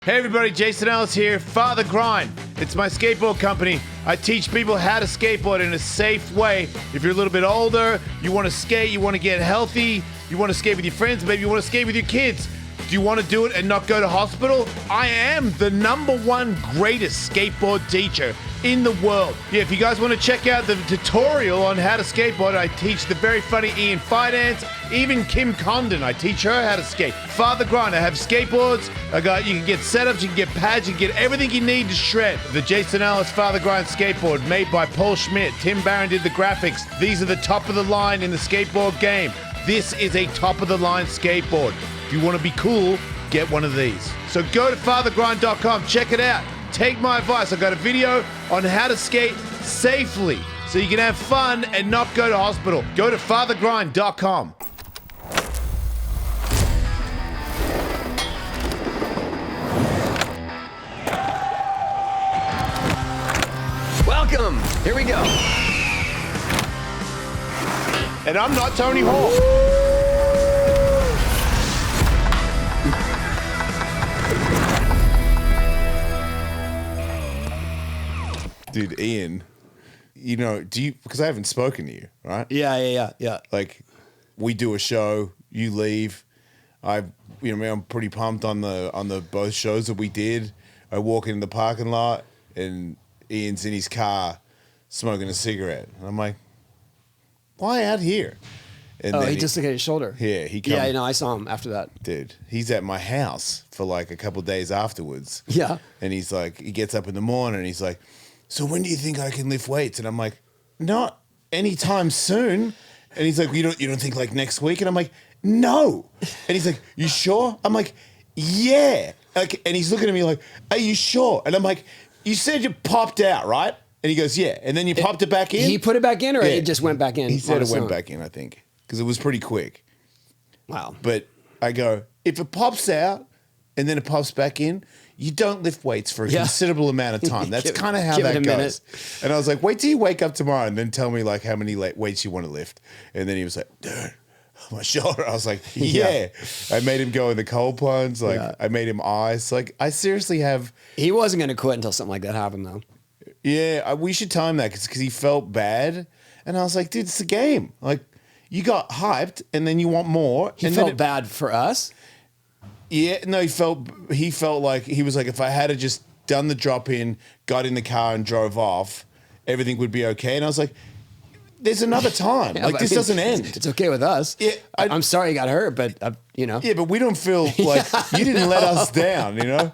Hey everybody, Jason Ellis here, Father Grind. It's my skateboard company. I teach people how to skateboard in a safe way. If you're a little bit older, you want to skate, you want to get healthy, you want to skate with your friends, maybe you want to skate with your kids. Do you want to do it and not go to hospital? I am the #1 greatest skateboard teacher in the world. Yeah, if you guys want to check out the tutorial on how to skateboard, I teach the very funny Ian Fidance, even Kim Condon. I teach her how to skate. Father Grind, I have skateboards. You can get setups, you can get pads, you can get everything you need to shred. The Jason Ellis Father Grind skateboard made by Paul Schmidt. Tim Barron did the graphics. These are the top of the line in the skateboard game. This is a top of the line skateboard. If you want to be cool, get one of these. So go to fathergrind.com, check it out. Take my advice. I've got a video on how to skate safely so you can have fun and not go to hospital. Go to fathergrind.com. Welcome. Here we go. And I'm not Tony Hawk. Dude, Ian, you know, because I haven't spoken to you, right? Yeah. Like, we do a show, you leave. I'm pretty pumped on the both shows that we did. I walk in the parking lot and Ian's in his car smoking a cigarette. And I'm like, why out here? And he dislocated his shoulder. Yeah, I saw him after that. Dude, he's at my house for like a couple days afterwards. Yeah. And he's like, he gets up in the morning and he's like, so when do you think I can lift weights? And I'm like, not anytime soon. And he's like, you don't think like next week? And I'm like, no. And he's like, you sure? I'm like, yeah. Like, and he's looking at me like, are you sure? And I'm like, you said you popped out, right? And he goes, yeah. And then you popped it back in? He put it back in, or it just went back in? He said it went back in, I think, because it was pretty quick. Wow. But I go, if it pops out and then it pops back in, you don't lift weights for a considerable amount of time. That's kind of how that goes. And I was like, wait till you wake up tomorrow and then tell me like how many weights you want to lift. And then he was like, dude, my shoulder. I was like, yeah. I made him go in the cold plunge. Like I made him ice. Like I seriously have. He wasn't going to quit until something like that happened though. Yeah, we should tell him that because he felt bad. And I was like, dude, it's a game. Like you got hyped and then you want more. He felt bad for us. Yeah, no, he felt like, he was like, if I had just done the drop in, got in the car and drove off, everything would be okay. And I was like, there's another time. This doesn't end. It's okay with us. Yeah, I'm sorry you got hurt, but Yeah, but we don't feel like you didn't let us down, you know?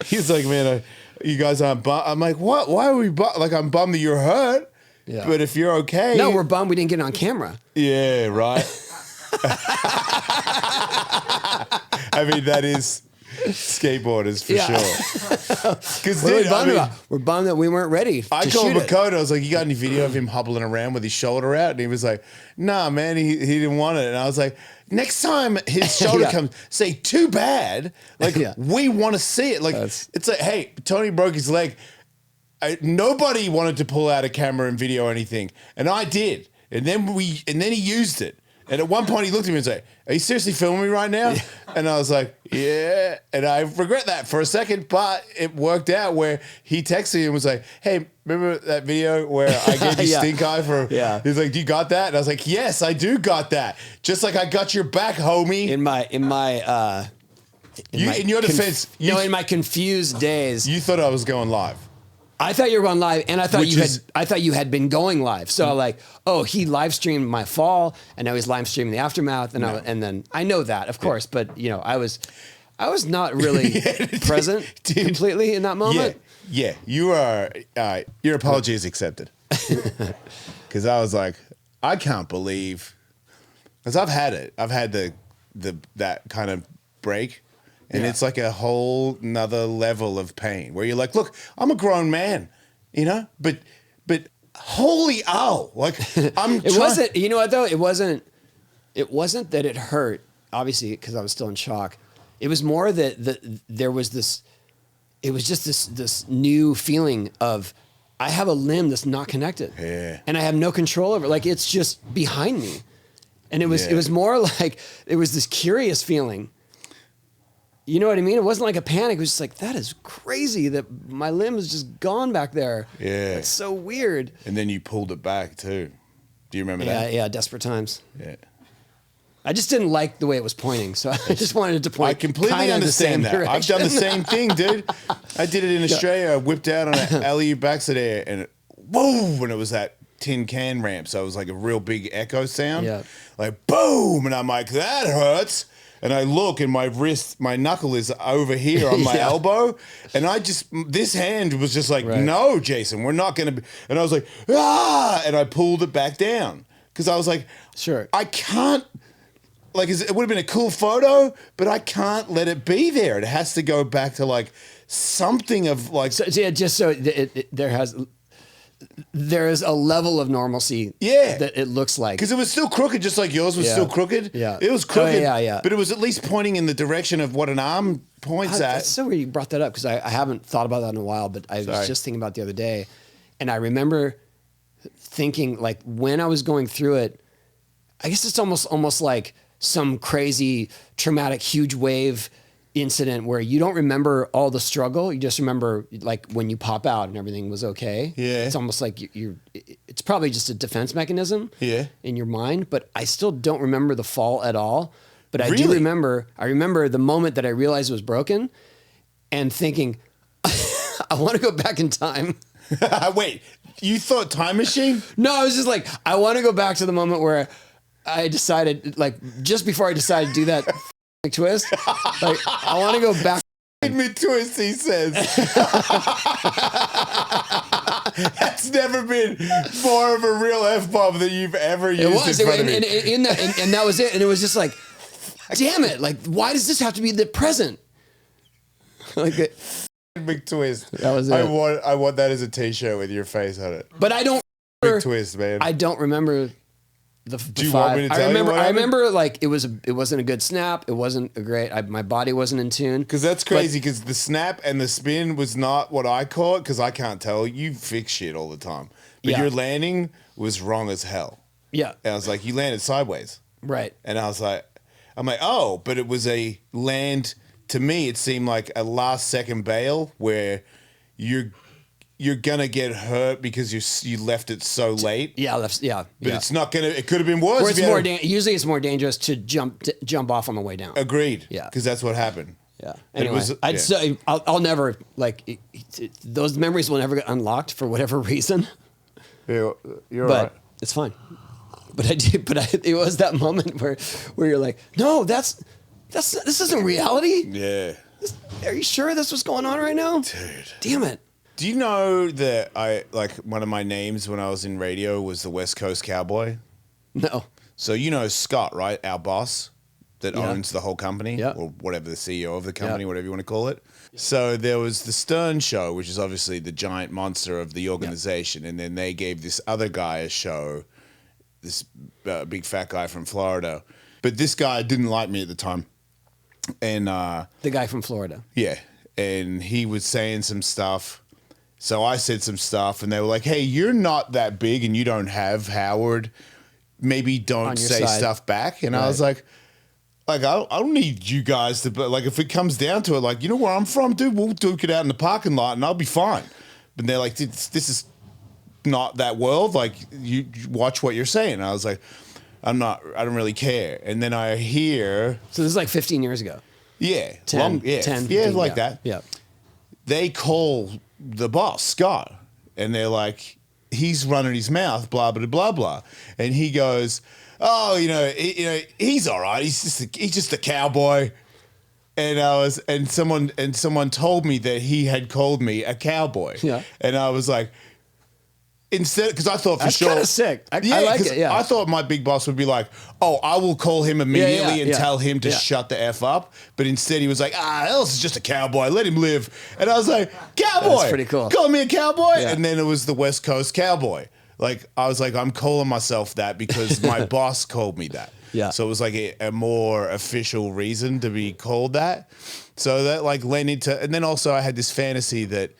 He's like, man, you guys aren't bummed. I'm like, what? Why are we bummed? Like, I'm bummed that you're hurt, but if you're okay. No, we're bummed we didn't get it on camera. Yeah, right. I mean, that is skateboarders for sure. Because we're bummed that we weren't ready. I called McKone. I was like, "You got any video of him hobbling around with his shoulder out?" And he was like, "Nah, man, he didn't want it." And I was like, "Next time his shoulder comes, say too bad. Like we want to see it. Like it's like, hey, Tony broke his leg. Nobody wanted to pull out a camera and video or anything, and I did. And then he used it. And at one point he looked at me and said, are you seriously filming me right now? Yeah. And I was like, yeah. And I regret that for a second, but it worked out where he texted me and was like, hey, remember that video where I gave you stink eye for, he's like, do you got that? And I was like, yes, I do got that. Just like I got your back, homie. In your defense, in my confused days. You thought I was going live. I thought you were going live, and I thought you had been going live. So like, he live streamed my fall, and now he's live streaming the aftermath, and then I know that, of course, but I was not really present completely in that moment. Yeah, you are. Your apology is accepted. Because I was like, I can't believe, because I've had it. I've had that kind of break. And it's like a whole nother level of pain where you're like, look, I'm a grown man, but holy like wasn't, you know what though? It wasn't that it hurt, obviously, because I was still in shock. It was more that there was this, it was just this new feeling of, I have a limb that's not connected. Yeah. And I have no control over it. Like it's just behind me. And it was more like, it was this curious feeling. You know what I mean? It wasn't like a panic. It was just like, that is crazy that my limb is just gone back there. Yeah. It's so weird. And then you pulled it back too. Do you remember that? Yeah, desperate times. Yeah. I just didn't like the way it was pointing, so I just wanted it to point. I completely kinda understand the same that. I've done the direction. same thing, dude. I did it in Australia. I whipped out on an alley backside there, and whoa, and it was that tin can ramp. So it was like a real big echo sound. Yeah. Like boom, and I'm like, that hurts. And I look, and my wrist, my knuckle is over here on my Yeah. elbow, and this hand was just like, Right. no, Jason, we're not gonna be. And I was like, ah, and I pulled it back down because I was like, Sure. I can't. Like, it would have been a cool photo, but I can't let it be there. It has to go back to like something of like. So, yeah, just so there is a level of normalcy. Yeah. That it looks like. Because it was still crooked, just like yours was Yeah. still crooked. Yeah. It was crooked. Yeah. But it was at least pointing in the direction of what an arm points at. That's so weird you brought that up because I haven't thought about that in a while, but I Sorry. was just thinking about it the other day, and I remember thinking like when I was going through it, I guess it's almost like some crazy traumatic huge wave incident where you don't remember all the struggle. You just remember like when you pop out and everything was okay. Yeah. It's almost like it's probably just a defense mechanism Yeah. in your mind, but I still don't remember the fall at all. But I do Really? remember the moment that I realized it was broken and thinking, I want to go back in time. Wait, you thought time machine? No, I was just like, I want to go back to the moment where I decided, like, just before I decided to do that twist, like, I want to go back. Me twist, he says. That's never been more of a real F-bomb than you've ever used It was, in front of me. and that was it. And it was just like, damn it! Like, why does this have to be the present? Like, McTwist. That was it. I want that as a T-shirt with your face on it. but I don't. McTwist, man. I don't remember the you five. want me to tell you what I happened? remember like it wasn't a good snap. It wasn't a great. My body wasn't in tune. Because that's crazy. Because the snap and the spin was not what I caught. Because I can't tell. You fix shit all the time. But Yeah. your landing was wrong as hell. Yeah. And I was like, you landed sideways. Right. And I'm like, oh, but it was a land. To me, it seemed like a last second bail where you're gonna get hurt because you left it so late. Yeah. But yeah. it's not gonna. It could have been worse. Or if it's you had more usually it's more dangerous to jump off on the way down. Agreed. Yeah. Because that's what happened. Yeah. But it Anyway, was- I'd yeah. say I'll never like those memories will never get unlocked for whatever reason. You're But right. it's fine. But I did. It was that moment where you're like, no, this isn't reality. Yeah. Are you sure this was going on right now? Dude. Damn it. Do you know that one of my names when I was in radio was the West Coast Cowboy? No. So you know Scott, right? Our boss that Yeah. owns the whole company, Yeah. or whatever, the CEO of the company, Yeah. whatever you want to call it. So there was the Stern Show, which is obviously the giant monster of the organization, and then they gave this other guy a show, this big fat guy from Florida. But this guy didn't like me at the time, and The guy from Florida. yeah, and he was saying some stuff. So I said some stuff, and they were like, "Hey, you're not that big, and you don't have Howard. Maybe don't On your say side." stuff back." And I Right. was like, I don't need you guys to, but like, if it comes down to it, like, you know where I'm from, dude, we'll duke it out in the parking lot, and I'll be fine. But they're like, this is not that world. Like, you watch what you're saying. And I was like, I don't really care. And then I hear, So this is like 15 years ago. yeah, 10, yeah, 10, yeah, 15, like yeah. that. Yeah. They call the boss, Scott, and they're like, he's running his mouth, blah, blah, blah, blah. And he goes, oh, he's all right. He's just a cowboy. And someone told me that he had called me a cowboy. Yeah. And I was like, instead, because I thought for That's sure. kinda sick. I like 'cause it, yeah. I thought my big boss would be like, oh, I will call him immediately and yeah. tell him to Yeah. shut the F up. But instead he was like, Ellis is just a cowboy. Let him live. And I was like, cowboy. That's pretty cool. Call me a cowboy. Yeah. And then it was the West Coast Cowboy. Like, I was like, I'm calling myself that because my boss called me that. Yeah. So it was like a more official reason to be called that. So that like led into, and then also I had this fantasy that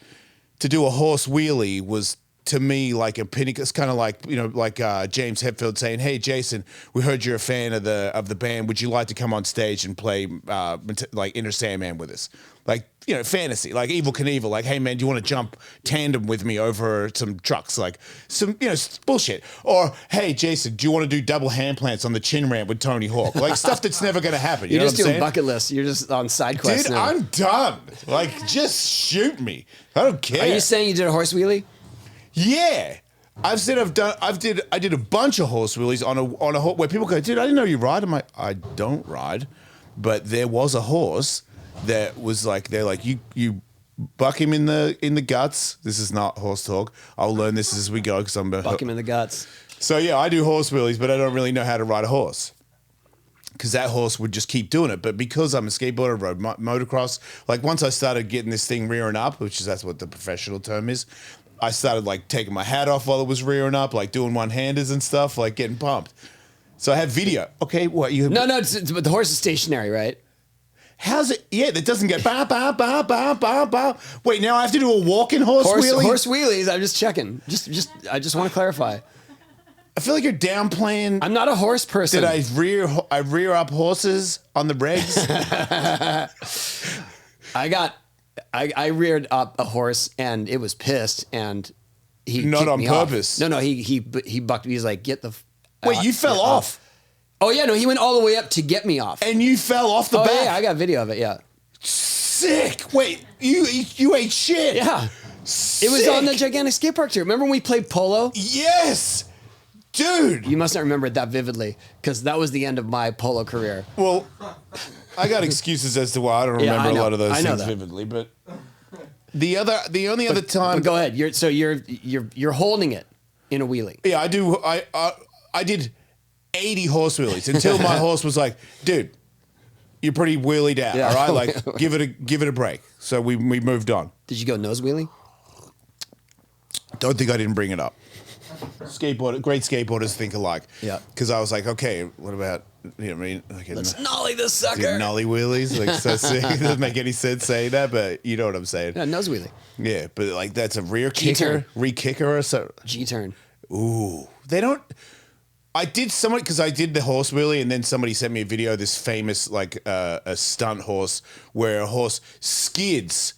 to do a horse wheelie was to me like a pinnacle. It's kind of like, like James Hetfield saying, "Hey, Jason, we heard you're a fan of the band. Would you like to come on stage and play like Inner Sandman with us?" Like, fantasy, like Evel Knievel, like, "Hey man, do you want to jump tandem with me over some trucks?" Like some, bullshit. Or, "Hey Jason, do you want to do double hand plants on the chin ramp with Tony Hawk?" Like stuff that's never going to happen. You're know just what I'm doing saying? bucket lists. You're just on side quests Dude, now. I'm done. Like, just shoot me. I don't care. Are you saying you did a horse wheelie? Yeah. I did a bunch of horse wheelies on a horse where people go, "Dude, I didn't know you ride." I'm like, "I don't ride," but there was a horse that was like, they're like, you buck him in the guts. This is not horse talk. I'll learn this as we go because I'm Buck him in the guts. So yeah, I do horse wheelies, but I don't really know how to ride a horse. Because that horse would just keep doing it. But because I'm a skateboarder, rode motocross, like once I started getting this thing rearing up, that's what the professional term is, I started like taking my hat off while it was rearing up, like doing one-handers and stuff, like getting pumped. So I have video. Okay, what you? No, but the horse is stationary, right? How's it? Yeah, that doesn't get ba ba ba ba ba ba. Wait, now I have to do a walking horse wheelie? Horse wheelies. I'm just checking. I just want to clarify. I feel like you're downplaying. I'm not a horse person. Did I rear up horses on the regs? I reared up a horse and it was pissed and he not kicked on me purpose. Off. No, he bucked me. He's like, "Get the." Wait, you fell off. Oh yeah, no, he went all the way up to get me off. And you fell off the back. Yeah, I got video of it. Yeah. Sick. Wait, you ate shit. Yeah. Sick. It was on the gigantic skate park too. Remember when we played polo? Yes, dude. You must not remember it that vividly because that was the end of my polo career. Well, I got excuses as to why I don't remember a lot of those things vividly, but the only other time. But go ahead. You're holding it in a wheelie. Yeah, I do. I did 80 horse wheelies until my horse was like, "Dude, you're pretty wheelied out. Yeah. All right, like give it a break." So we moved on. Did you go nose wheelie? Don't think I didn't bring it up. Great skateboarders think alike. Yeah. Because I was like, okay, what about, what I mean? Okay, Let's nollie this sucker. dude, nollie wheelies. Like, so sick. It doesn't make any sense saying that, but you know what I'm saying. Yeah, nose wheelie. Yeah, but like that's a rear G-turn. kicker, re-kicker or so. G-turn. Ooh. They don't. I did somewhat because I did the horse wheelie and then somebody sent me a video of this famous like a stunt horse where a horse skids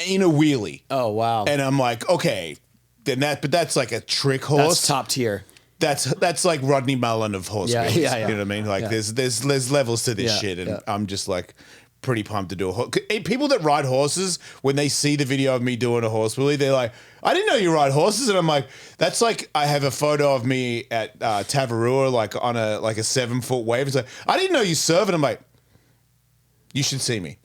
in a wheelie. Oh, wow. And I'm like, okay, but that's like a trick horse. That's top tier. That's like Rodney Mullen of horse wheelies. Yeah. You know what I mean? Like there's levels to this shit, and yeah. I'm just like pretty pumped to do a horse. People that ride horses, when they see the video of me doing a horse wheelie, they're like, "I didn't know you ride horses," and I'm like, "That's like I have a photo of me at Tavarua, like on a 7-foot wave. It's like, I didn't know you surf," and I'm like, "You should see me."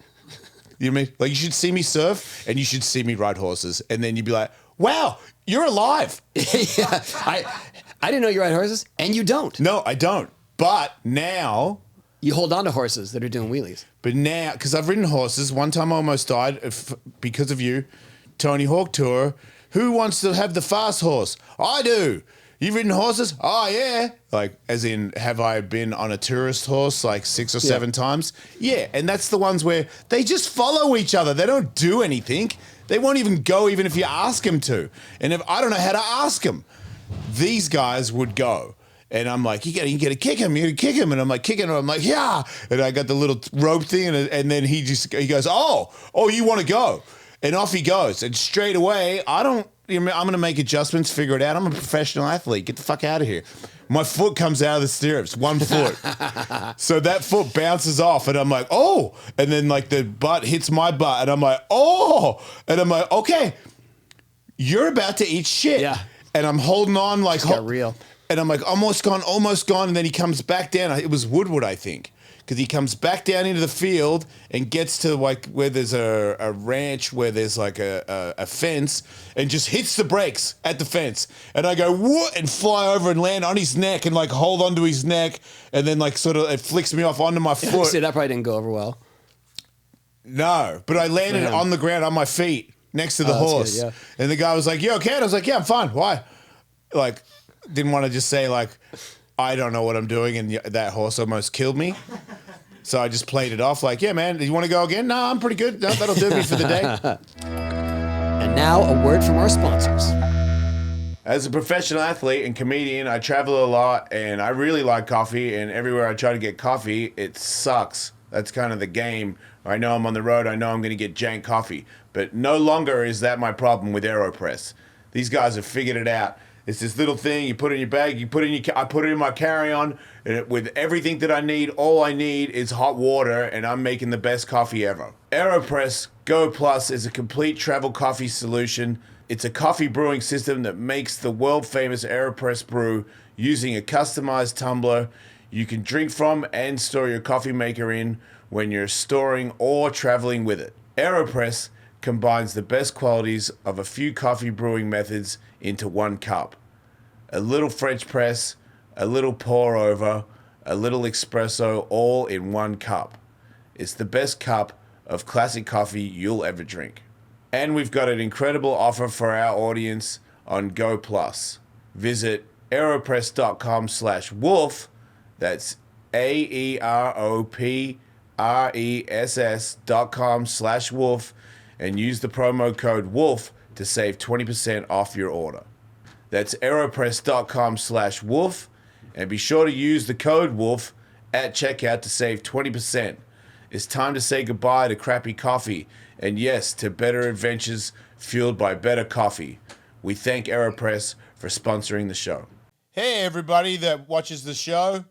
You know what I mean? Like you should see me surf, and you should see me ride horses, and then you'd be like, "Wow, you're alive." Yeah, I didn't know you ride horses, and you don't. No, I don't. But now, you hold on to horses that are doing wheelies. But now, because I've ridden horses, one time I almost died because of you. Tony Hawk Tour. Who wants to have the fast horse? I do. You've ridden horses? Oh, yeah. Like, as in, have I been on a tourist horse like 6 or 7 times? Yeah, and that's the ones where they just follow each other. They don't do anything. They won't even go even if you ask them to. And if I don't know how to ask them, these guys would go. And I'm like, you gotta kick him, you gotta kick him. And I'm like, kicking him. I'm like, yeah. And I got the little rope thing, and then he goes, oh, you want to go. And off he goes. And straight away, I'm going to make adjustments, figure it out. I'm a professional athlete. Get the fuck out of here. My foot comes out of the stirrups, 1 foot. So that foot bounces off, and I'm like, oh. And then, like, the butt hits my butt, and I'm like, oh. And I'm like, okay, you're about to eat shit. Yeah. And I'm holding on like... Got real. And I'm like, almost gone. And then he comes back down. It was Woodward, I think. Because he comes back down into the field and gets to like where there's a ranch where there's like a fence and just hits the brakes at the fence. And I go, what? And fly over and land on his neck and like hold onto his neck. And then like sort of it flicks me off onto my foot. See, that probably didn't go over well. No, but I landed on the ground on my feet next to the horse. Good, yeah. And the guy was like, you okay? And I was like, yeah, I'm fine. Why? Like, didn't want to just say like, I don't know what I'm doing, and that horse almost killed me. So I just played it off like, yeah, man, do you want to go again? No, I'm pretty good. No, that'll do me for the day. And now a word from our sponsors. As a professional athlete and comedian, I travel a lot, and I really like coffee, and everywhere I try to get coffee, it sucks. That's kind of the game. I know I'm on the road, I know I'm going to get jank coffee, but no longer is that my problem with AeroPress. These guys have figured it out. It's this little thing you put in your bag, I put it in my carry-on, and with everything that I need, all I need is hot water, and I'm making the best coffee ever. AeroPress Go Plus is a complete travel coffee solution. It's a coffee brewing system that makes the world-famous AeroPress brew using a customized tumbler you can drink from and store your coffee maker in when you're storing or traveling with it. AeroPress combines the best qualities of a few coffee brewing methods into one cup. A little French press, a little pour over, a little espresso, all in one cup. It's the best cup of classic coffee you'll ever drink. And we've got an incredible offer for our audience on Go Plus. Visit aeropress.com/wolf. That's AEROPRESS.com/wolf and use the promo code WOLF to save 20% off your order. That's aeropress.com/wolf and be sure to use the code WOLF at checkout to save 20%. It's time to say goodbye to crappy coffee and yes, to better adventures fueled by better coffee. We thank AeroPress for sponsoring the show. Hey, everybody that watches the show.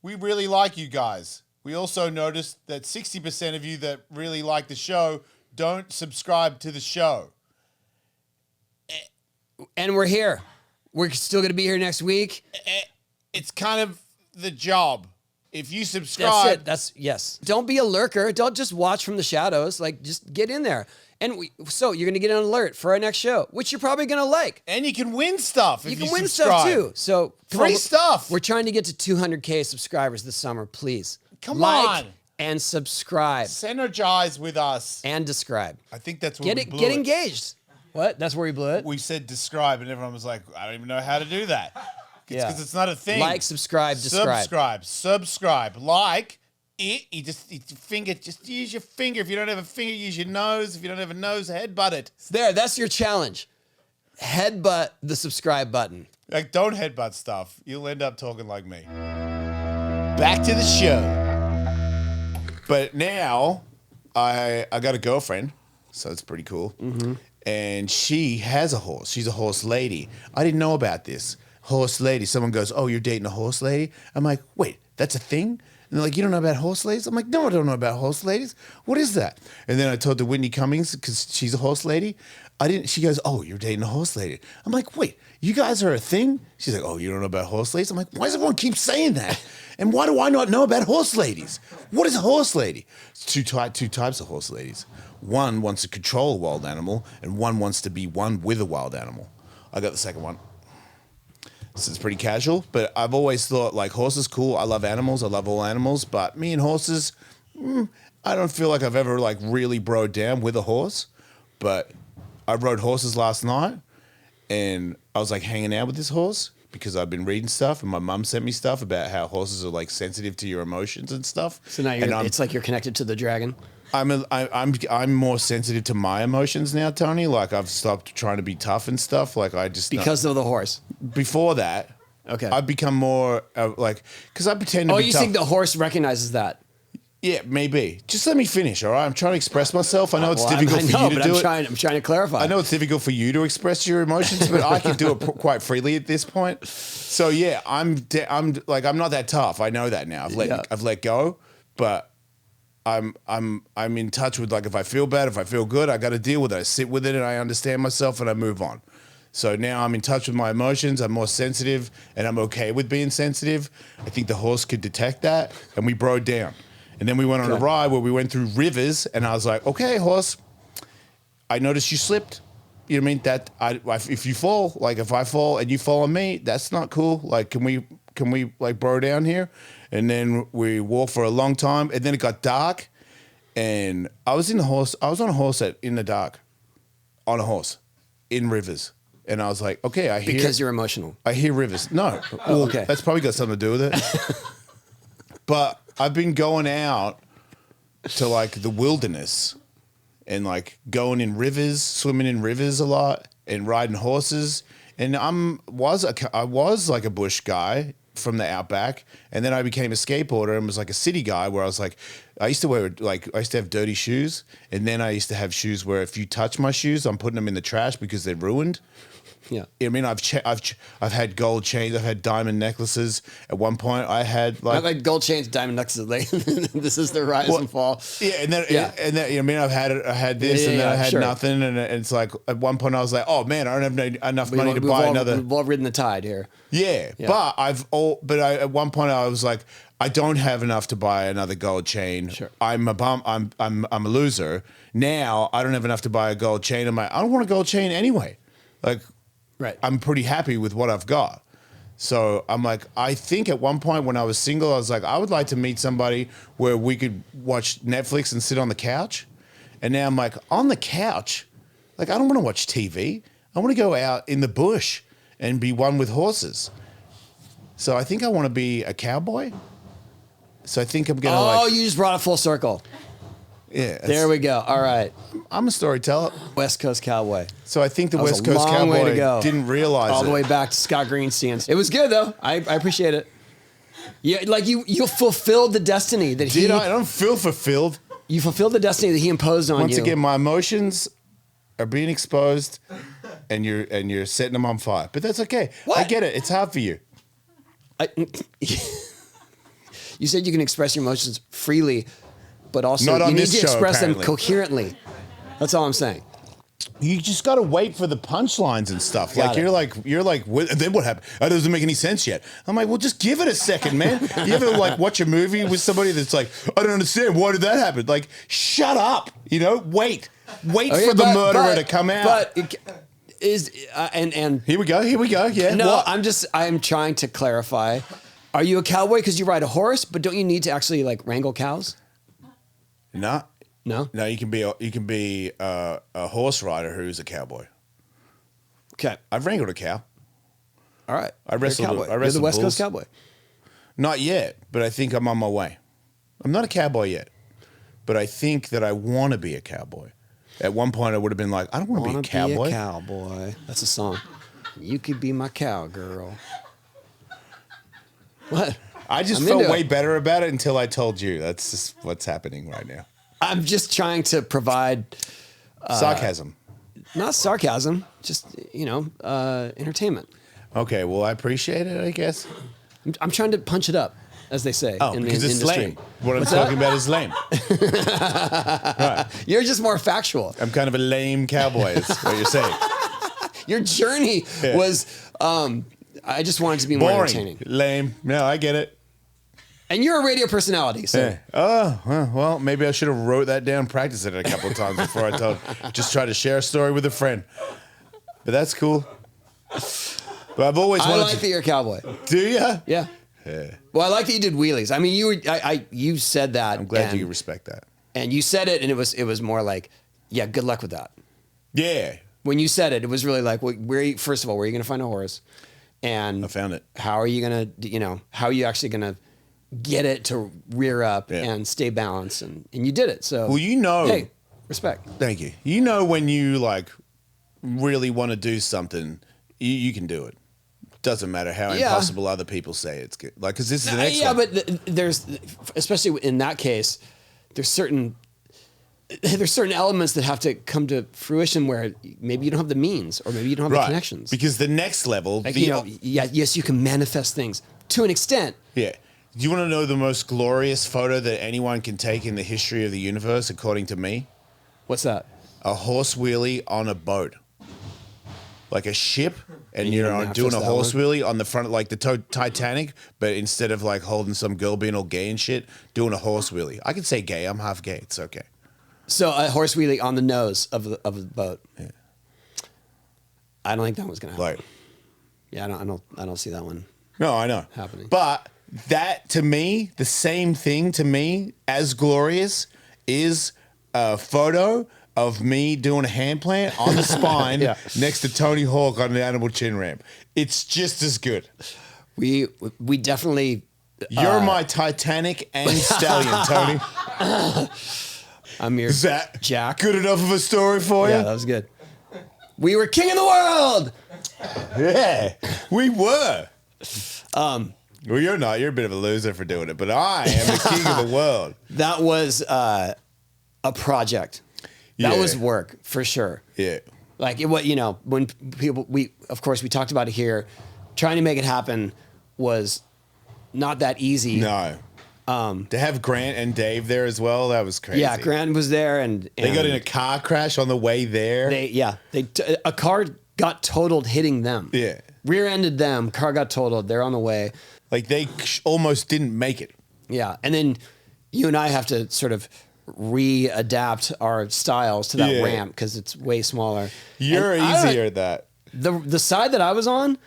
We really like you guys. We also noticed that 60% of you that really like the show don't subscribe to the show. And we're here. We're still going to be here next week. It's kind of the job. If you subscribe... That's it. Yes. Don't be a lurker. Don't just watch from the shadows. Like, just get in there. And so you're going to get an alert for our next show, which you're probably going to like. And you can win stuff if you can win subscribe. stuff, too. So free stuff. We're trying to get to 200K subscribers this summer, please. Come like on. And subscribe. Synergize with us. And describe. I think that's where we blew it. Get engaged. What? That's where we blew it? We said describe, and everyone was like, I don't even know how to do that. It's because it's not a thing. Like, subscribe, describe. Subscribe. Like it. You just use your finger. If you don't have a finger, use your nose. If you don't have a nose, headbutt it. There, that's your challenge. Headbutt the subscribe button. Like, don't headbutt stuff. You'll end up talking like me. Back to the show. But now, I got a girlfriend, so it's pretty cool. Mm-hmm. And she has a horse. She's a horse lady. I didn't know about this. Horse lady. Someone goes, oh, you're dating a horse lady? I'm like, wait, that's a thing? And they're like, you don't know about horse ladies? I'm like, no, I don't know about horse ladies. What is that? And then I told to Whitney Cummings, because she's a horse lady. She goes, oh, you're dating a horse lady. I'm like, wait, you guys are a thing? She's like, oh, you don't know about horse ladies? I'm like, why does everyone keep saying that? And why do I not know about horse ladies? What is a horse lady? It's two types of horse ladies. One wants to control a wild animal, and one wants to be one with a wild animal. I got the second one. This is pretty casual, but I've always thought, like, horses cool. I love animals. I love all animals. But me and horses, I don't feel like I've ever, like, really broed down with a horse. But I rode horses last night, and I was, like, hanging out with this horse because I've been reading stuff, and my mum sent me stuff about how horses are, like, sensitive to your emotions and stuff. So now it's like you're connected to the dragon? I'm more sensitive to my emotions now, Tony. Like, I've stopped trying to be tough and stuff. Like, I just... Because of the horse? Before that, okay, I've become more, like... Because I pretend to be tough. Oh, you think the horse recognizes that? Yeah, maybe. Just let me finish, all right? I'm trying to express myself. I know it's difficult for you to do it. I'm trying to clarify. I know it's difficult for you to express your emotions, but I can do it quite freely at this point. So, yeah, I'm not that tough. I know that now. I've let go, but... I'm in touch with, like, if I feel bad, if I feel good, I got to deal with it. I sit with it and I understand myself and I move on. So now I'm in touch with my emotions. I'm more sensitive and I'm okay with being sensitive. I think the horse could detect that, and we broke down. And then we went on a ride where we went through rivers, and I was like, okay, horse, I noticed you slipped. You know what I mean? If you fall, like if I fall and you fall on me, that's not cool. Like, can we like bro down here? And then we walked for a long time, and then it got dark, and I was on a horse in the dark, on a horse, in rivers. And I was like, okay, I hear... Because you're emotional. I hear rivers. No. Oh, okay. That's probably got something to do with it. But I've been going out to, like, the wilderness and, like, going in rivers, swimming in rivers a lot, and riding horses and I was like a bush guy from the outback, and then I became a skateboarder and was like a city guy where I was like, I used to have dirty shoes, and then I used to have shoes where if you touch my shoes, I'm putting them in the trash because they're ruined. Yeah. I mean, I've had gold chains, I've had diamond necklaces. At one point, I had I've had gold chains, diamond necklaces. This is the rise and fall. Yeah, and then I mean, I had this, and then I had nothing, and it's like at one point I was like, oh man, I don't have enough money to buy another. We've all ridden the tide here. Yeah, but at one point I was like, I don't have enough to buy another gold chain. Sure. I'm a bum. I'm a loser. Now I don't have enough to buy a gold chain. I'm like, I don't want a gold chain anyway. Like. Right. I'm pretty happy with what I've got. So I'm like, I think at one point when I was single, I was like, I would like to meet somebody where we could watch Netflix and sit on the couch. And now I'm like, on the couch? Like, I don't want to watch TV. I want to go out in the bush and be one with horses. So I think I want to be a cowboy. So I think I'm going to you just brought it full circle. Yeah. There we go. All right. I'm a storyteller. West Coast Cowboy. So I think the West Coast Cowboy didn't realize all the way back to Scott Greenstein's. It was good though. I appreciate it. Yeah, like you fulfilled the destiny that he. Did I don't feel fulfilled. You fulfilled the destiny that he imposed on you. Once again, my emotions are being exposed, and you're setting them on fire. But that's okay. What? I get it. It's hard for you. You said you can express your emotions freely, but also Not on you need this to show, express apparently. them coherently. That's all I'm saying. You just got to wait for the punchlines and stuff. Got it. You're like, then what happened? That doesn't make any sense yet. I'm like, well, just give it a second, man. You ever like watch a movie with somebody that's like, I don't understand. Why did that happen? Like, shut up. Wait for the murderer to come out. But and Here we go. Yeah. no, What? I'm trying to clarify. Are you a cowboy because you ride a horse? But don't you need to actually like wrangle cows? No. No. No, you can be a horse rider who's a cowboy. Okay. I've wrangled a cow. All right. I wrestled. You're a cowboy. You're the wrestled West bulls. Coast Cowboy. Not yet, but I think I'm on my way. I'm not a cowboy yet, but I think that I want to be a cowboy. At one point, I would have been like, I don't want to be a cowboy. Be a cowboy. That's a song. You could be my cowgirl. What? I just I'm felt into way it. better about it until I told you. That's just what's happening right now. I'm just trying to provide Sarcasm. not sarcasm, just entertainment. Okay, well, I appreciate it, I guess. I'm trying to punch it up, as they say in the because it's industry. lame. What I'm talking about is lame. Right. You're just more factual. I'm kind of a lame cowboy, is what you're saying. Your journey was. I just wanted to be more Boring. entertaining. Lame. No, I get it. And you're a radio personality, so Yeah. Oh, well, maybe I should have wrote that down, practiced it a couple of times before I just tried to share a story with a friend. But that's cool. But I've always I wanted like to. that you're a cowboy. Do you? Yeah. Well, I like that you did wheelies. I mean, you said that. I'm glad you respect that. And you said it, and it was more like, yeah, good luck with that. Yeah. When you said it, it was really like, first of all, where are you going to find a horse? And I found it. How are you going to, how are you actually going to get it to rear up and stay balanced? And you did it. So, well, hey, respect. Thank you. You know, when you like really want to do something, you can do it. Doesn't matter how impossible other people say it's good. Like, because this is the next one. But there's, especially in that case, there's certain elements that have to come to fruition where maybe you don't have the means or maybe you don't have the connections. Because the next level, Like, yes, you can manifest things to an extent. Yeah. Do you want to know the most glorious photo that anyone can take in the history of the universe, according to me? What's that? A horse wheelie on a boat. Like a ship, and you you're manifest doing a that horse one? wheelie on the front, like the Titanic, but instead of like holding some girl being all gay and shit, doing a horse wheelie. I can say gay. I'm half gay. It's okay. So a horse wheelie on the nose of the boat. Yeah. I don't think that was gonna happen. Like, Yeah, I don't see that one. no, I know. Happening. But that, to me, the same thing to me, as glorious, is a photo of me doing a hand plant on the spine next to Tony Hawk on the animal chin ramp. It's just as good. We definitely. You're my Titanic and stallion, Tony. I'm your Is that Jack. good enough of a story for you? Yeah, that was good. We were king of the world. Yeah, we were. Well, you're not. You're a bit of a loser for doing it, but I am the king of the world. That was a project. That was work for sure. Yeah. Like it was, when people, of course we talked about it here, trying to make it happen was not that easy. No. To have Grant and Dave there as well, that was crazy. Yeah, Grant was there, and they got in a car crash on the way there. A car got totaled hitting them. Yeah. Rear-ended them, car got totaled, they're on the way. Like they almost didn't make it. Yeah, and then you and I have to sort of readapt our styles to that ramp because it's way smaller. You're easier at that. The side that I was on,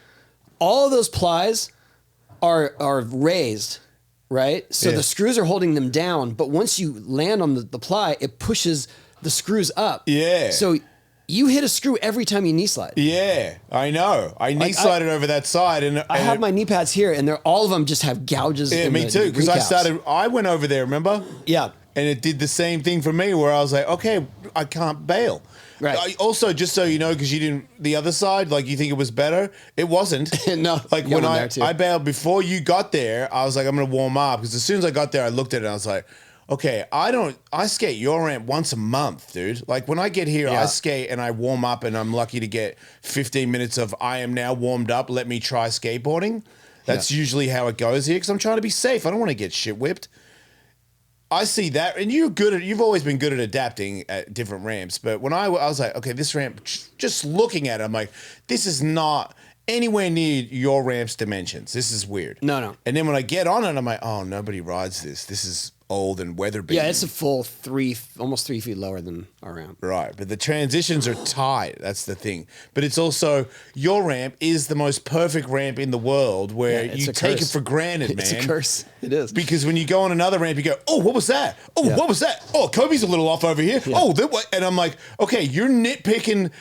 all of those plies are raised, right? So the screws are holding them down, but once you land on the ply, it pushes the screws up. Yeah. So you hit a screw every time you knee slide. Yeah, I know. I knee slided over that side, and I have my knee pads here, and all of them just have gouges. Yeah, me too. Because I went over there. Remember? Yeah. And it did the same thing for me, where I was like, okay, I can't bail. Right. Also, just so you know, because you didn't, the other side, like you think it was better, it wasn't. No. Like when I bailed before you got there, I was like, I'm gonna warm up, because as soon as I got there, I looked at it and I was like, okay, I skate your ramp once a month, dude. Like when I get here, I skate and I warm up, and I'm lucky to get 15 minutes of I am now warmed up. Let me try skateboarding. That's usually how it goes here, because I'm trying to be safe. I don't want to get shit whipped. I see that, and you've always been good at adapting at different ramps. But when I was like, okay, this ramp, just looking at it, I'm like, this is not anywhere near your ramp's dimensions. This is weird. No. And then when I get on it, I'm like, oh, nobody rides this. This is old and weather beaten. Yeah, it's a full almost 3 feet lower than our ramp. Right, but the transitions are tight. That's the thing. But it's also, your ramp is the most perfect ramp in the world, where you take it for granted, man. It's a curse. It is. Because when you go on another ramp, you go, oh, what was that? Oh, what was that? Oh, Kobe's a little off over here. Yeah. Oh, and I'm like, okay, you're nitpicking.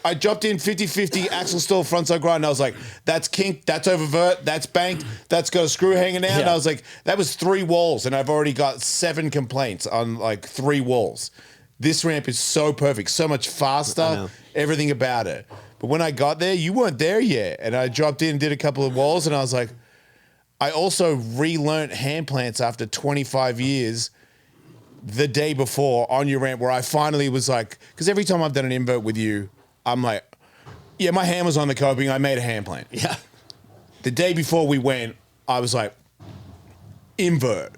I dropped in 50-50 axle stall frontside grind, and I was like, that's kinked, that's oververt, that's banked, that's got a screw hanging out. Yeah. And I was like, that was 3 walls, and I've already got 7 complaints on like 3 walls. This ramp is so perfect, so much faster, everything about it. But when I got there, you weren't there yet. And I dropped in and did a couple of walls, and I was like, I also relearnt hand plants after 25 years the day before on your ramp, where I finally was like, because every time I've done an invert with you, I'm like, yeah, my hand was on the coping. I made a hand plant. Yeah. The day before we went, I was like, invert.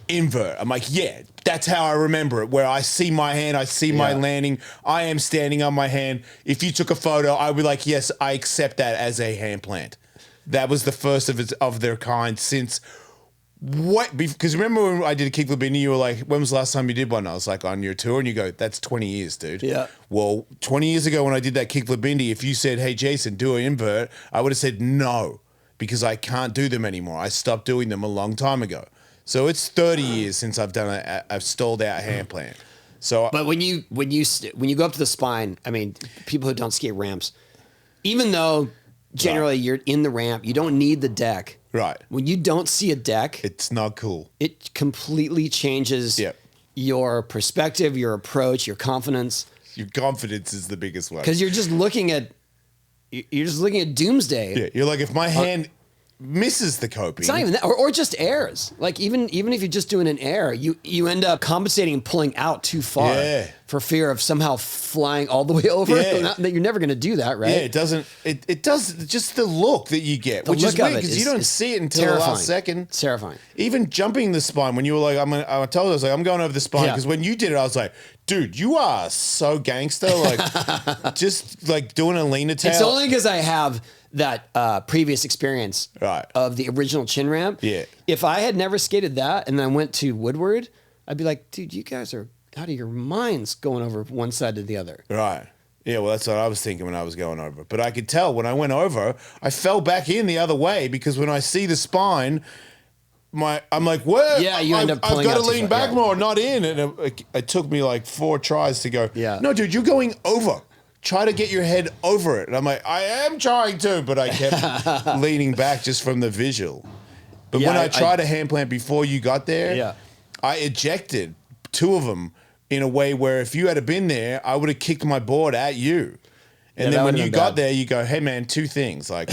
I'm like, yeah, that's how I remember it, where I see my hand, I see my landing. I am standing on my hand. If you took a photo, I would be like, yes, I accept that as a hand plant. That was the first of their kind since... What? Because remember when I did a kickflip and you were like, when was the last time you did one? I was like, on your tour, and you go, that's 20 years, dude. Yeah. Well, 20 years ago when I did that kickflip Indy, if you said, hey, Jason, do an invert, I would have said no, because I can't do them anymore. I stopped doing them a long time ago. So it's 30 years since I've done a stalled out hand plant. So, but when you go up to the spine, I mean, people who don't skate ramps, even though generally you're in the ramp, you don't need the deck. Right. When you don't see a deck, it's not cool. It completely changes your perspective, your approach, your confidence. Your confidence is the biggest one. Because you're just looking at doomsday. Yeah, you're like, if my hand misses the coping. It's not even that, or just airs. Like even if you're just doing an air, you end up compensating and pulling out too far for fear of somehow flying all the way over. Yeah. You're never going to do that, right? Yeah, it does just the look that you get, which is weird because you don't see it until the last second. It's terrifying. Even jumping the spine, when you were like, I told you, I was like, I'm going over the spine, because when you did it, I was like, dude, you are so gangster, like just like doing a leaner tail. It's only because I have that previous experience of the original chin ramp. Yeah. If I had never skated that and then went to Woodward, I'd be like, dude, you guys are out of your minds going over one side to the other. Right. Yeah, well, that's what I was thinking when I was going over. But I could tell when I went over, I fell back in the other way, because when I see the spine, I'm like, where? Yeah, you end up pulling I've got out to lean back more, not in. And it took me like 4 tries to go, no, dude, you're going over. Try to get your head over it. And I'm like, I am trying to, but I kept leaning back just from the visual. But when I tried a hand plant before you got there, I ejected 2 of them in a way where if you had been there, I would have kicked my board at you. And Yeah, then when you been got bad. there, you go, hey man, two things. Like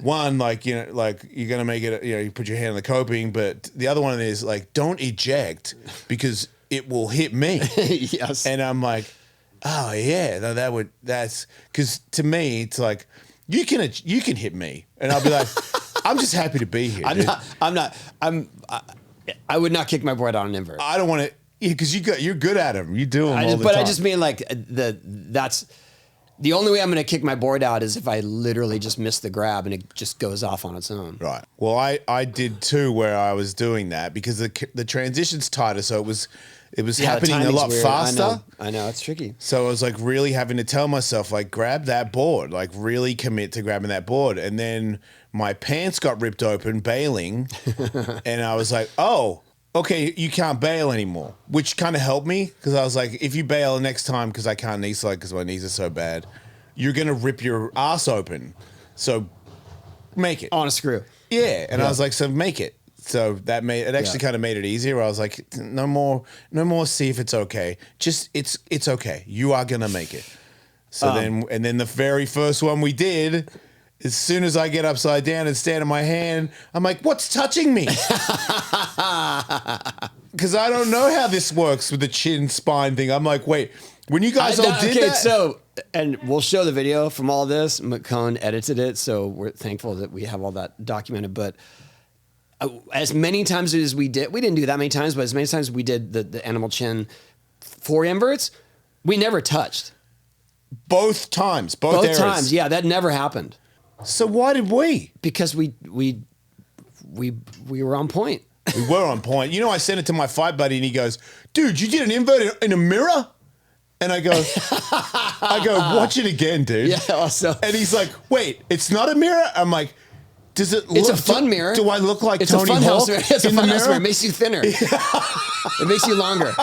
one, like, you know, like you're going to make it, you know, you put your hand on the coping, but the other one is like, don't eject because it will hit me. Yes. And I'm like, oh yeah, no, that's because to me, it's like, you can hit me. And I'll be like, I'm just happy to be here. I would not kick my board on an invert. I don't want to, because you're good at them. You do them all the time. But I just mean like that's the only way I'm going to kick my board out is if I literally just miss the grab and it just goes off on its own. Right. Well, I did too, where I was doing that because the transition's tighter, so it was happening a lot weird. faster. I know it's tricky. So I was like really having to tell myself, like, grab that board, like really commit to grabbing that board. And then my pants got ripped open bailing, and I was like, oh, okay, you can't bail anymore, which kind of helped me because I was like, if you bail next time, because I can't knee slide because my knees are so bad, you're going to rip your ass open. So make it. On a screw. Yeah. And I was like, so make it. So that kind of made it easier. I was like, no more, see if it's okay. Just, it's okay. You are going to make it. So then the very first one we did, as soon as I get upside down and stand on my hand, I'm like, what's touching me? Because I don't know how this works with the chin spine thing. I'm like, wait, when you guys all did that? So, and we'll show the video from all this. McKone edited it, so we're thankful that we have all that documented. But as many times as we didn't do that many times, but as many times as we did the animal chin 4 inverts, we never touched. Both times. Both times, yeah, that never happened. So why did we? Because we were on point. We were on point. You know, I sent it to my fight buddy, and he goes, "Dude, you did an invert in a mirror?" And I go, "Watch it again, dude." Yeah. Also, and he's like, "Wait, it's not a mirror?" I'm like, "Does it? It's a fun mirror. Do I look like it's Tony a fun Hawk house mirror. It's a in fun the house mirror? mirror. It makes you thinner. It makes you longer.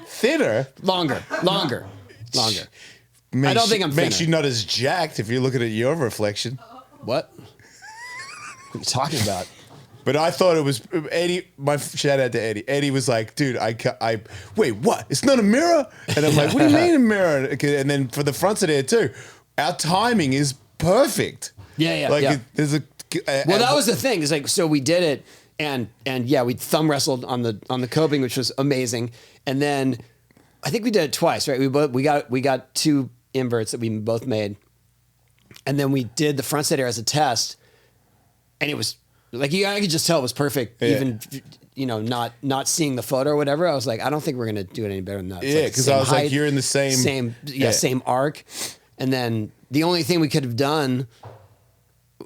Thinner, longer. I don't think I'm makes thinner. you not as jacked if you're looking at your reflection." What? What are you talking about? But I thought it was Eddie. My shout out to Eddie. Eddie was like, "Dude, I wait, what? It's not a mirror?" And I'm like, "What do you mean a mirror?" And then for the fronts of there too, our timing is perfect. Yeah. Like there's a. Well, that was the thing. It's like, so we did it, and yeah, we thumb wrestled on the coping, which was amazing. And then I think we did it twice, right? We got 2 inverts that we both made, and then we did the front side air as a test, and it was like I could just tell it was perfect, even not seeing the photo or whatever. I was like, I don't think we're gonna do it any better than that. Yeah, because I was like, you're in the same arc, and then the only thing we could have done,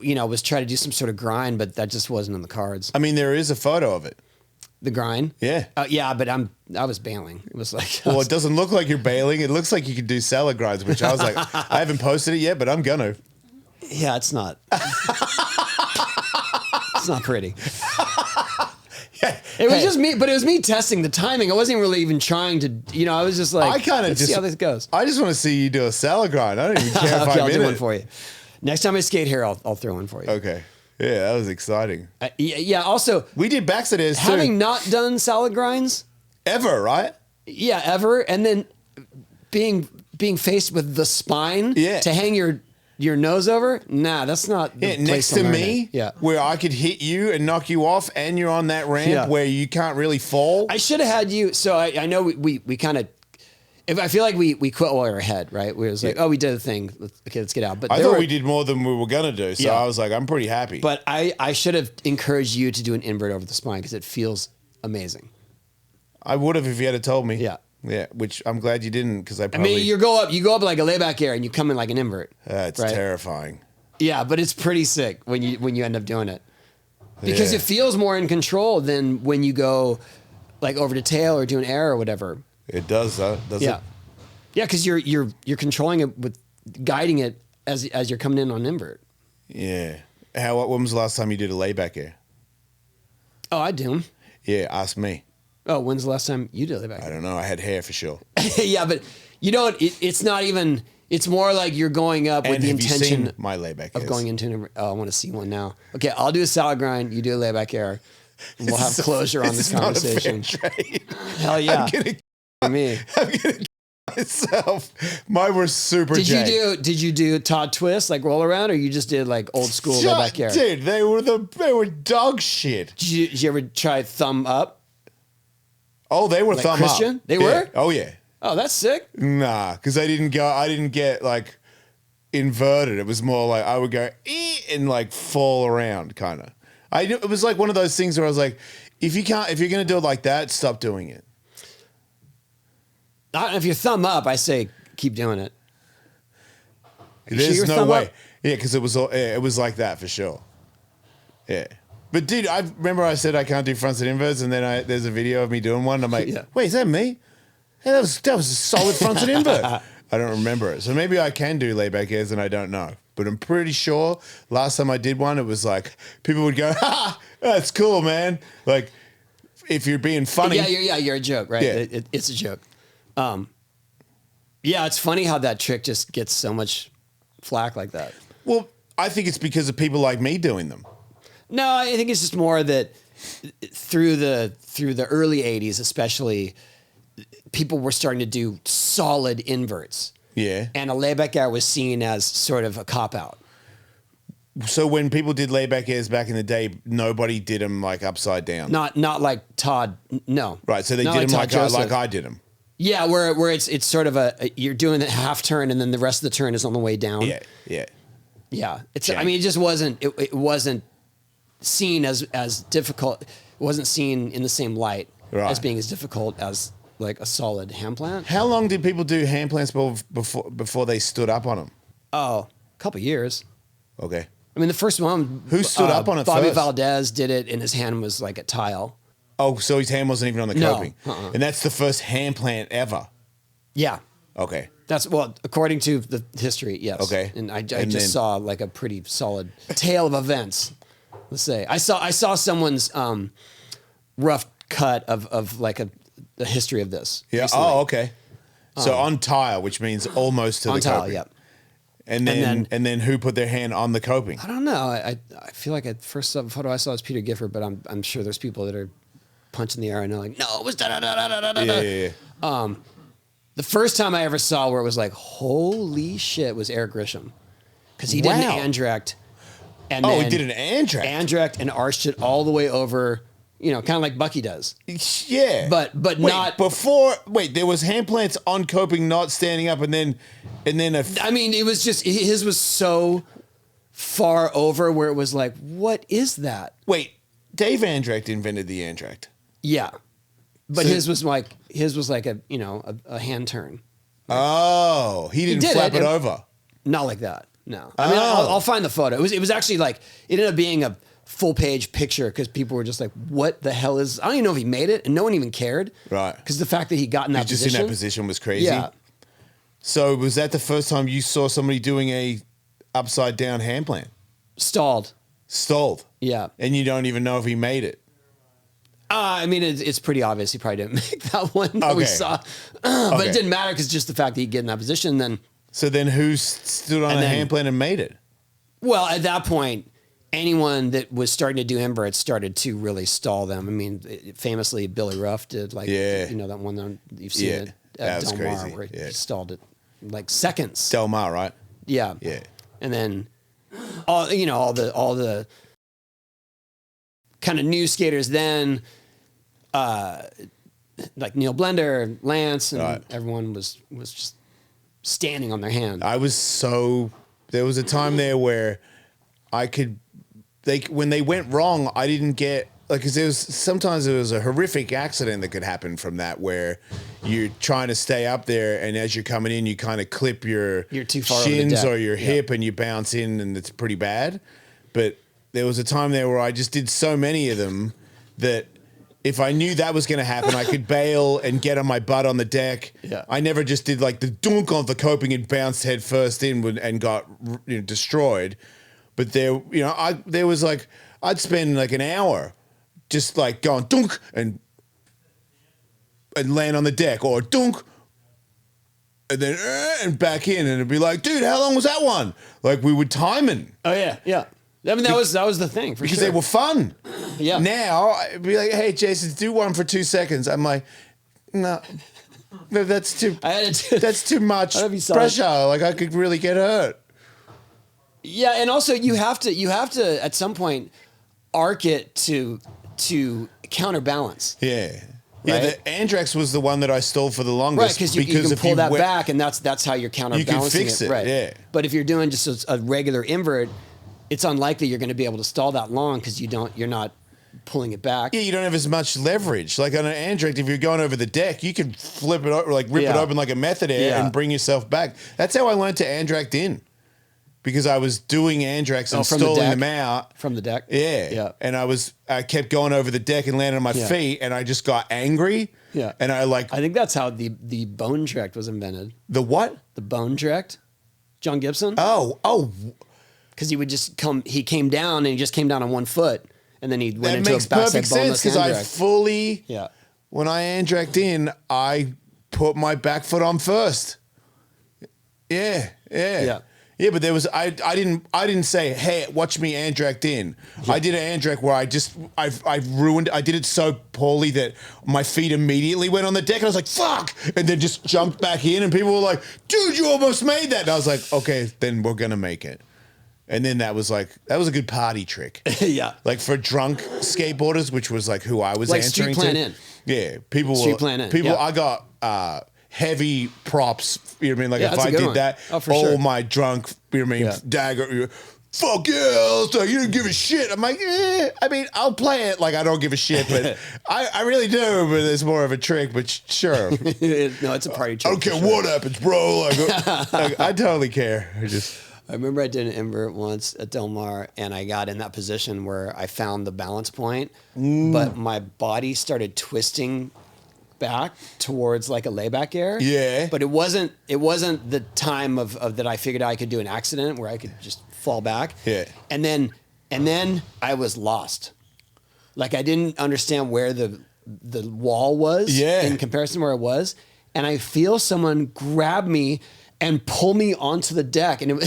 was try to do some sort of grind, but that just wasn't in the cards. I mean, there is a photo of it. The grind? Yeah. Yeah, but I was bailing. It was like... Well, it doesn't look like you're bailing. It looks like you could do salad grinds, which I was like, I haven't posted it yet, but I'm gonna. Yeah, it's not. It's not pretty. Yeah. It was just me, but it was me testing the timing. I wasn't really even trying to, I was just like, I kind of let's just see how this goes. I just want to see you do a salad grind. I don't even care if Okay, I'm I'll in do it. one for you. Next time I skate here, I'll throw one for you. Okay. Yeah, that was exciting. Yeah, also... We did backsiders too. Having not done salad grinds... Ever, right? Yeah, ever. And then being faced with the spine to hang your nose over, nah, that's not the place next to to learn me, it. where I could hit you and knock you off, and you're on that ramp where you can't really fall. I should have had you. So I know we kind of. If I feel like we quit while we were ahead, right? We was like, oh, we did a thing. Let's get out. But I thought we did more than we were gonna do, so I was like, I'm pretty happy. But I should have encouraged you to do an invert over the spine because it feels amazing. I would have if you had told me. Yeah, which I'm glad you didn't because I probably. I mean, you go up like a layback air and you come in like an invert. It's terrifying. Yeah, but it's pretty sick when you end up doing it because it feels more in control than when you go like over to tail or do an air or whatever. It does, does it? Yeah, because you're controlling it with guiding it as you're coming in on invert. Yeah. When was the last time you did a layback air? Oh, I do. Yeah, ask me. Oh, when's the last time you did a layback air? I don't know. I had hair for sure. Yeah, but it's not even. It's more like you're going up with the intention you seen my layback of going into an. Oh, I want to see one now. Okay, I'll do a salad grind. You do a layback air. We'll have closure on this conversation. Hell yeah. I'm gonna myself. Mine were super. Did you do Todd Twist like roll around, or you just did like old school layback air? Dude, they were dog shit. Did you ever try thumb up? Oh, they were like thumb Christian? up. They were? Oh yeah. Oh, that's sick. Nah, because I didn't get like inverted. It was more like I would go and like fall around kind of. It was like one of those things where I was like, if you're gonna do it like that, stop doing it. If you thumb up, I say keep doing it. There's no way. Up? Yeah, because it was like that for sure. Yeah. But dude, I remember I said I can't do fronts and inverts, and then there's a video of me doing one. And I'm like, wait, is that me? Hey, that was a solid fronts and invert. I don't remember it. So maybe I can do layback airs and I don't know. But I'm pretty sure last time I did one, it was like people would go, ha, that's cool, man. Like if you're being funny. Yeah, you're a joke, right? Yeah. It's a joke. Yeah, it's funny how that trick just gets so much flack like that. Well, I think it's because of people like me doing them. No, I think it's just more that through the early 80s, especially, people were starting to do solid inverts. Yeah. And a layback air was seen as sort of a cop-out. So when people did layback airs back in the day, nobody did them like upside down? Not like Todd, no. Right, so they did them like I did them. Yeah, where it's sort of you're doing the half turn and then the rest of the turn is on the way down. Yeah. I mean, it just wasn't. It wasn't seen as difficult. It wasn't seen in the same light as being as difficult as like a solid hand plant. How long did people do hand plants before they stood up on them? Oh, a couple years. Okay. I mean, the first one. Who stood up on it Bobby first? Valdez did it, and his hand was like a tile. Oh, so his hand wasn't even on the coping. No. And that's the first hand plant ever. Yeah. Okay. That's according to the history, yes. Okay. And I just saw like a pretty solid tale of events. Let's say I saw someone's rough cut of like the history of this. Yeah. recently. Oh, okay. So on tile, which means almost to On the tile, coping. yeah. And then who put their hand on the coping? I don't know. I feel like at first photo I saw was Peter Gifford, but I'm sure there's people that are punching the air and they're like, no, it was da-da-da-da-da-da-da. Yeah. The first time I ever saw where it was like, holy shit, was Eric Grisham. Because he did an Andrecht. And he did an Andrecht. Andrecht and arched it all the way over, kind of like Bucky does. Yeah. But not... there was hand plants on coping, not standing up, and then I mean, it was just, his was so far over where it was like, what is that? Wait, Dave Andrecht invented the Andrecht. Yeah. But his was like a hand turn. Oh, he didn't flap it over. Not like that. No. I mean, I'll find the photo. It was actually like, it ended up being a full page picture because people were just like, what the hell is, I don't even know if he made it, and no one even cared. Right. Because the fact that he got in that position. Just in that position was crazy. Yeah. So was that the first time you saw somebody doing a upside down hand plant? Stalled. Yeah. And you don't even know if he made it. I mean, it's pretty obvious he probably didn't make that one that we saw. But it didn't matter because just the fact that he get in that position, then... So then who stood on a hand plant and made it? Well, at that point, anyone that was starting to do inverts started to really stall them. I mean, famously, Billy Ruff did that one that you've seen it at Del Mar where he stalled it like seconds. Del Mar, right? Yeah. Yeah. And then all the kind of new skaters then, like Neil Blender, Lance, and everyone was just standing on their hand. There was a time there where when they went wrong, I didn't get, because sometimes there was a horrific accident that could happen from that where you're trying to stay up there and as you're coming in, you kind of clip your too far shins or your hip and you bounce in and it's pretty bad. But there was a time there where I just did so many of them that if I knew that was going to happen, I could bail and get on my butt on the deck. Yeah. I never just did like the dunk of the coping and bounced head first in and got destroyed. But there was like, I'd spend like an hour just like going dunk and land on the deck or dunk and then and back in and it'd be like, dude, how long was that one? Like we were timing. Oh yeah. Yeah. I mean, that was the thing for because sure. they were fun. Yeah. Now I'd be like, hey, Jason, do one for 2 seconds. I'm like, no, that's too much pressure. Like I could really get hurt. Yeah, and also you have to at some point arc it to counterbalance. Yeah. Yeah, Right? the Andrax was the one that I stole for the Right, longest. because you can if pull that went- back, and that's how you're counterbalancing fix it, right? yeah. But if you're doing just a regular invert, it's unlikely you're going to be able to stall that long because you're not pulling it back. Yeah, you don't have as much leverage. Like on an Andrax, if you're going over the deck, you can flip it over, like rip it Yeah. open like a method air Yeah. and bring yourself back. That's how I learned to Andrax in. Because I was doing Andrax and from the stalling deck? them out. From the deck? Yeah. Yeah. And I kept going over the deck and landing on my Yeah. feet, and I just got angry. Yeah. And I think that's how the bone direct was invented. the what? The bone direct? John Gibson? Oh. Because he came down and he just came down on one foot, and then he went That into makes a backside perfect sense boneless because I Andrax. fully, Yeah. when I Andraxed in, I put my back foot on first. Yeah. Yeah, but there was I didn't say, hey, watch me Andrax in. Yeah. I did an Andrax where I ruined. I did it so poorly that my feet immediately went on the deck, and I was like, fuck, and then just jumped back in, and people were like, dude, you almost made that. And I was like, okay, then we're gonna make it. And then that was a good party trick. Yeah. Like for drunk skateboarders, which was like who I was Like answering street plan to. in. Yeah, people Street were plan in, people. yeah. I got heavy props. You know what I mean? Like Yeah, if that's a I good did one. that, Oh, for all sure. my drunk. You know what I mean? Yeah. Dagger. Fuck yeah! I was like, you didn't give a shit. I'm like, I mean, I'll play it like I don't give a shit, but I really do. But it's more of a trick. But sure. No, it's a party trick. I don't care what happens, bro. Like, I totally care. I remember I did an invert once at Del Mar, and I got in that position where I found the balance point, but my body started twisting back towards like a layback air. Yeah. But it wasn't the time of that I figured I could do an accident where I could just fall back. Yeah. And then I was lost. Like I didn't understand where the wall was in comparison to where it was. And I feel someone grab me and pull me onto the deck. And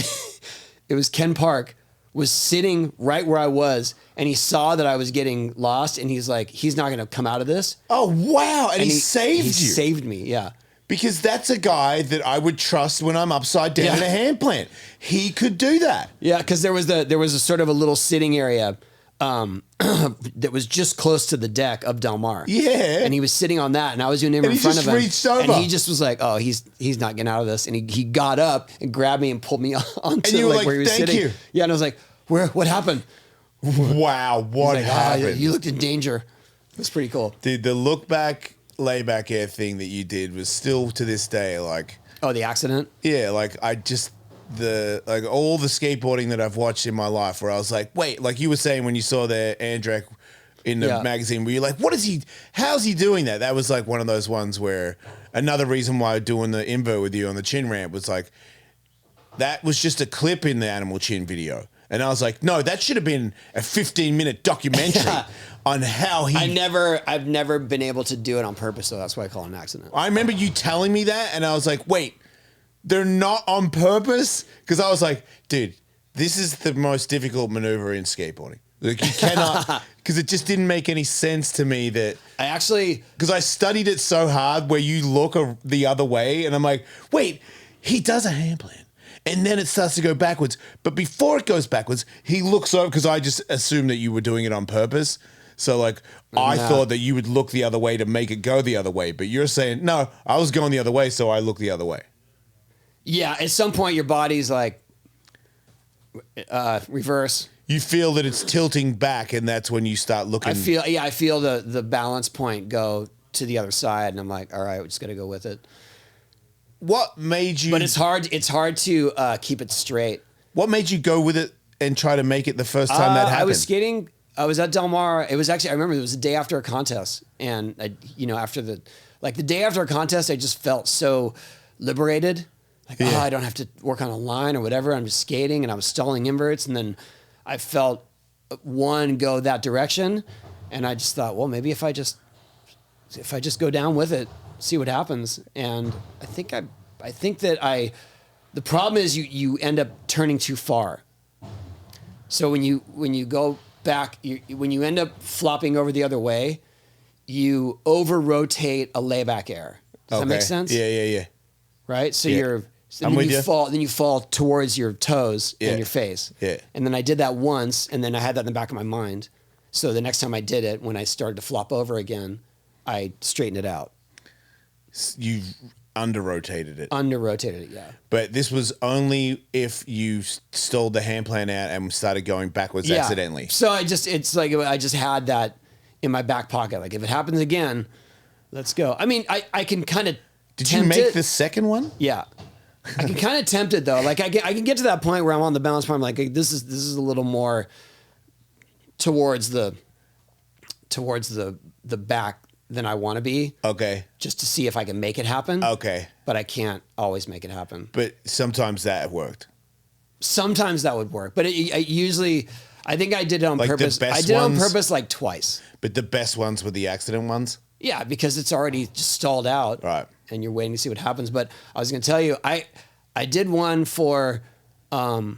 it was Ken Park was sitting right where I was, and he saw that I was getting lost, and he's like, he's not going to come out of this. Oh, wow. And he saved you. He saved me, yeah. Because that's a guy that I would trust when I'm upside down in a hand plant. He could do that. Yeah, because there was a sort of a little sitting area that was just close to the deck of Del Mar. Yeah. And he was sitting on that, and I was doing him And in he front just of him. reached over. And he just was like, oh, he's not getting out of this. And he got up and grabbed me and pulled me onto you were like, where he was "Thank sitting. you." Yeah, and I was like, what happened? Wow, what He's like, happened? you looked in danger. It was pretty cool. Dude, the look back, layback air thing that you did was still to this day like, Oh, the accident? yeah, like all the skateboarding that I've watched in my life where I was like, wait, like you were saying when you saw the Andrax in the magazine, where you're like, how's he doing that? That was like one of those ones where another reason why doing the invert with you on the chin ramp was like, that was just a clip in the Animal Chin video. And I was like, no, that should have been a 15-minute documentary on how he... I've never been able to do it on purpose, so that's why I call it an accident. I remember you telling me that, and I was like, wait, they're not on purpose? Because I was like, dude, this is the most difficult maneuver in skateboarding. Like, you cannot... Because it just didn't make any sense to me that... Because I studied it so hard where you look the other way, and I'm like, wait, he does a hand plan. And then it starts to go backwards. But before it goes backwards, he looks over, because I just assumed that you were doing it on purpose. So, like, I thought that you would look the other way to make it go the other way. But you're saying, no, I was going the other way, so I look the other way. Yeah, at some point your body's like, reverse. You feel that it's tilting back, and that's when you start looking. I feel the balance point go to the other side, and I'm like, all right, we just got to go with it. What made you... But it's hard to keep it straight. What made you go with it and try to make it the first time that happened? I was skating. I was at Del Mar. It was actually, I remember it was the day after a contest. And, after the day after a contest, I just felt so liberated. Like, I don't have to work on a line or whatever. I'm just skating, and I was stalling inverts. And then I felt one go that direction. And I just thought, well, maybe if I just go down with it, see what happens. And I think the problem is you end up turning too far. So when you go back, when you end up flopping over the other way, you over rotate a layback air. Does that make sense? Yeah. Right. So I'm with you. Then you fall towards your toes and your face. Yeah. And then I did that once, and then I had that in the back of my mind. So the next time I did it, when I started to flop over again, I straightened it out. You under-rotated it. Under-rotated it, yeah. But this was only if you stalled the hand plan out and started going backwards accidentally. So I just had that in my back pocket. Like, if it happens again, let's go. I mean, I can kind of Did you make the second one? Yeah. I can kind of tempt it though. Like I can get to that point where I'm on the balance point. I'm like, this is a little more towards the back than I want to be. Okay. Just to see if I can make it happen. Okay. But I can't always make it happen. But sometimes that worked. Sometimes that would work, but I think I did it on purpose. I did it on purpose like twice. But the best ones were the accident ones? Yeah, because it's already just stalled out. Right. And you're waiting to see what happens. But I was going to tell you, I did one for, I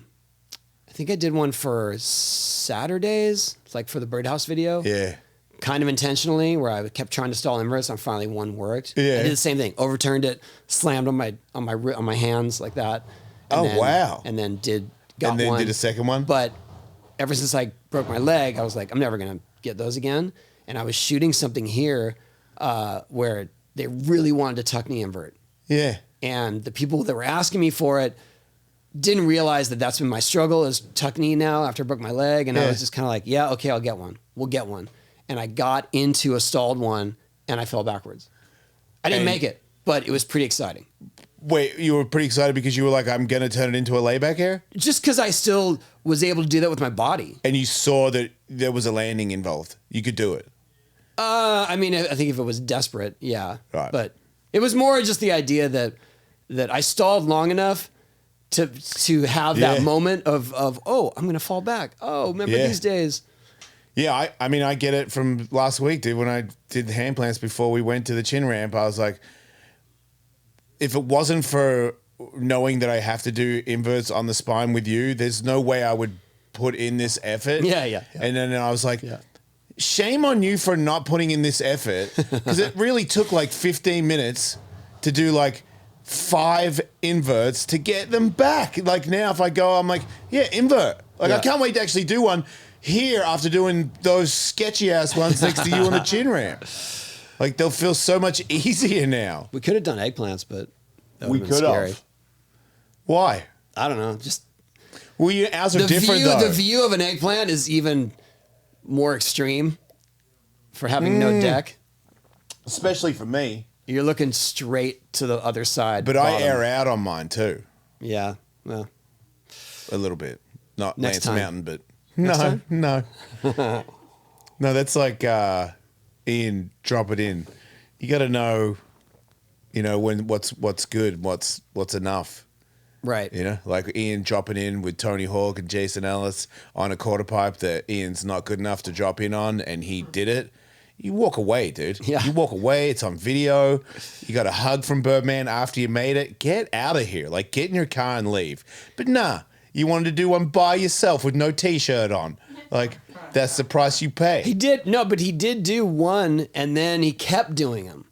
think I did one for Saturdays, like for the Birdhouse video. Yeah. Kind of intentionally, where I kept trying to stall inverts, and finally one worked. Yeah. I did the same thing, overturned it, slammed on my hands like that. Wow. And then did a second one? But ever since I broke my leg, I was like, I'm never going to get those again. And I was shooting something here where they really wanted to tuck knee invert. Yeah. And the people that were asking me for it didn't realize that that's been my struggle is tuck knee now after I broke my leg. And I was just kind of like, yeah, okay, I'll get one. We'll get one. And I got into a stalled one and I fell backwards. I didn't make it, but it was pretty exciting. Wait, you were pretty excited because you were like, I'm going to turn it into a layback air? Just because I still was able to do that with my body. And you saw that there was a landing involved. You could do it. I mean, I think if it was desperate, yeah. Right. But it was more just the idea that I stalled long enough to have that moment of oh, I'm going to fall back. Oh, remember these days. Yeah, I mean, I get it from last week, dude. When I did the hand plants before we went to the chin ramp, I was like, if it wasn't for knowing that I have to do inverts on the spine with you, there's no way I would put in this effort. Yeah. And then I was like, shame on you for not putting in this effort, because it really took like 15 minutes to do like 5 inverts to get them back. Like now if I go, I'm like, yeah, invert. Like I can't wait to actually do one here after doing those sketchy ass ones next to you on the chin ramp. Like they'll feel so much easier now. We could have done eggplants, but that we could have. Why? I don't know. Just well, ours are different though. The view of an eggplant is even more extreme for having no deck, especially for me. You're looking straight to the other side. But bottom. I air out on mine too. Yeah, well, a little bit. Not next Lance time. Mountain, but no. No, that's like Ian, drop it in. You got to know, when what's good, what's enough. Right. Like Ian dropping in with Tony Hawk and Jason Ellis on a quarter pipe that Ian's not good enough to drop in on, and he did it. You walk away, dude. Yeah. You walk away. It's on video. You got a hug from Birdman after you made it. Get out of here. Like, get in your car and leave. But nah, you wanted to do one by yourself with no T-shirt on. Like, that's the price you pay. He did do one, and then he kept doing them.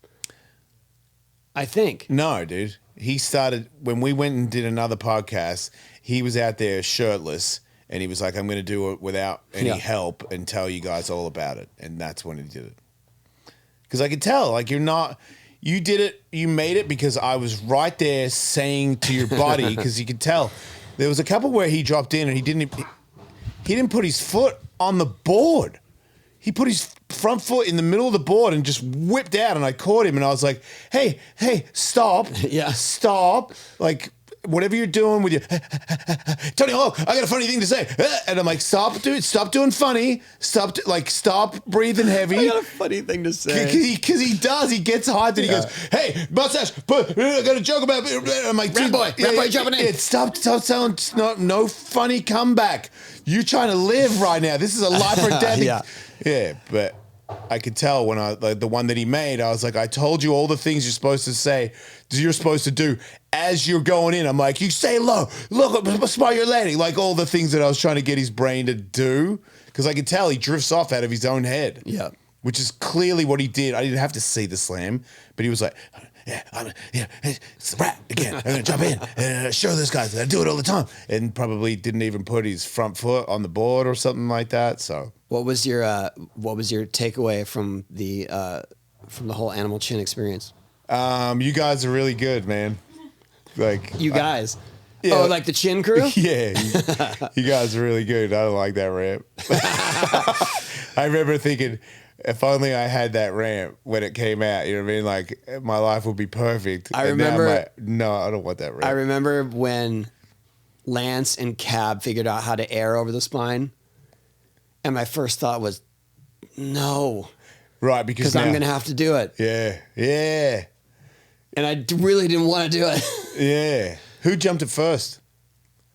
I think. No, dude. He started, when we went and did another podcast, he was out there shirtless, and he was like, I'm going to do it without any help and tell you guys all about it. And that's when he did it. Because I could tell, like, you did it, you made it because I was right there saying to your body, because you could tell. There was a couple where he dropped in and he didn't put his foot on the board. He put his front foot in the middle of the board and just whipped out, and I caught him and I was like, hey, stop. Yeah. Stop. Like, whatever you're doing with your Tony Hawk, I got a funny thing to say. And I'm like, stop, dude, stop doing funny. Stop breathing heavy. I got a funny thing to say. Because he does. He gets hyped and he goes, hey, mustache, I got a joke about it. I'm like, Rat boy jumping in. Stop telling no funny comeback. You're trying to live right now. This is a life or death. Yeah, but I could tell when the one that he made, I was like, I told you all the things you're supposed to say, you're supposed to do as you're going in. I'm like, you say low, look, smart your landing. Like all the things that I was trying to get his brain to do. Because I could tell he drifts off out of his own head. Yeah. Which is clearly what he did. I didn't have to see the slam, but he was like, it's the rat again. I'm going to jump in and show this guy that I do it all the time. And probably didn't even put his front foot on the board or something like that. So what was your takeaway from the whole animal chin experience? You guys are really good, man. Like you guys. Yeah. Oh, like the chin crew? Yeah. You guys are really good. I don't like that ramp. I remember thinking, if only I had that ramp when it came out, you know what I mean? Like, my life would be perfect. I remember. No, I don't want that ramp. I remember when Lance and Cab figured out how to air over the spine. And my first thought was, no. Right, because I'm going to have to do it. Yeah, yeah. And I really didn't want to do it. Yeah. Who jumped it first?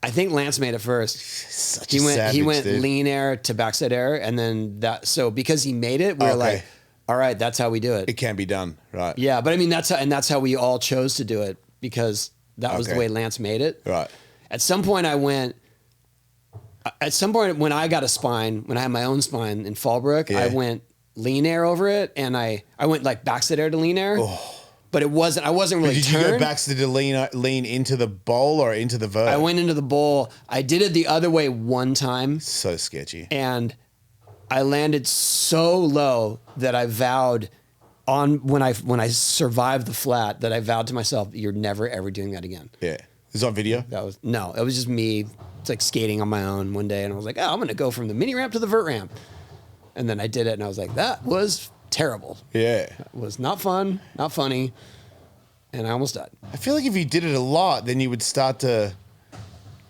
I think Lance made it first. Such a savage, he went dude. lean air to backside air, and then that. So because he made it, we were like, all right, that's how we do it. It can be done, right? Yeah, but I mean that's how we all chose to do it because that was the way Lance made it. Right. At some point when I got a spine, when I had my own spine in Fallbrook, I went lean air over it, and I went like backside air to lean air. Oh. But I wasn't really Did turned. you go back to the lean into the bowl or into the vert? I went into the bowl. I did it the other way one time. So sketchy. And I landed so low that I vowed when I survived the flat that I vowed to myself, you're never ever doing that again. Yeah. Is it on video? It was just me. It's like skating on my own one day, and I was like, oh, I'm going to go from the mini ramp to the vert ramp. And then I did it, and I was like, that was terrible. Yeah. It was not fun, not funny, and I almost died. I feel like if you did it a lot, then you would start to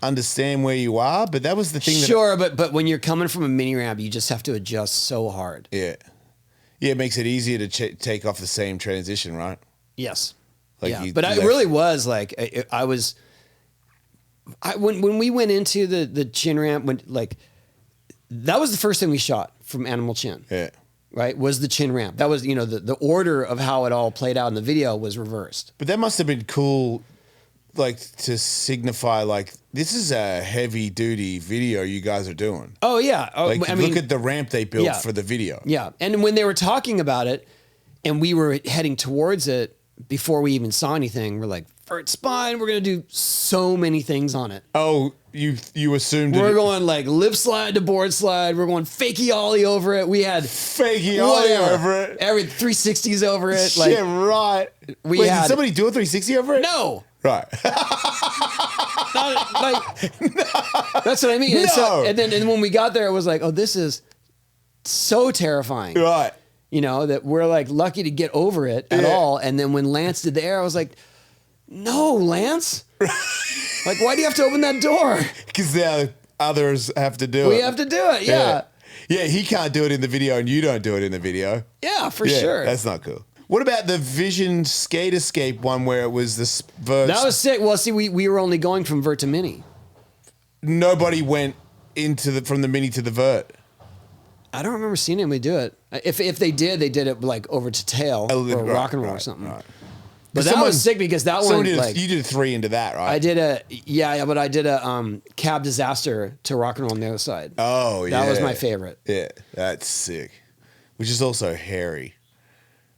understand where you are, but that was the thing. Sure, but when you're coming from a mini ramp, you just have to adjust so hard. Yeah. Yeah, it makes it easier to take off the same transition, right? Yes. Like yeah, but it really was like when we went into the chin ramp, that was the first thing we shot from Animal Chin. Yeah. Right, was the chin ramp. That was, the order of how it all played out in the video was reversed. But that must have been cool, like, to signify, like, this is a heavy-duty video you guys are doing. Oh, yeah. Look at the ramp they built for the video. Yeah, and when they were talking about it, and we were heading towards it, before we even saw anything, we're like, vert spine, we're going to do so many things on it. Oh, you assumed we're going like lip slide to board slide. We're going fakey ollie over it. We had fakey ollie over it. Every 360s over it. Shit, right. Wait, did somebody do a 360 over it? No. Right. That's what I mean. No. And then when we got there, it was like, oh, this is so terrifying. Right. That we're like lucky to get over it at all. And then when Lance did the air, I was like, no, Lance. Like, why do you have to open that door? Because the others have to do it. We have to do it, yeah. Yeah, he can't do it in the video and you don't do it in the video. Yeah, for sure. That's not cool. What about the Vision Skate Escape one where it was this vert? That was sick. Well, see, we were only going from vert to mini. Nobody went from the mini to the vert. I don't remember seeing anybody do it. If they did it like over to tail or rock and roll or something. Right. But that was sick because that one, you did 3 into that, right? I did but I did a cab disaster to rock and roll on the other side. Oh, yeah. That was my favorite. Yeah, that's sick. Which is also hairy.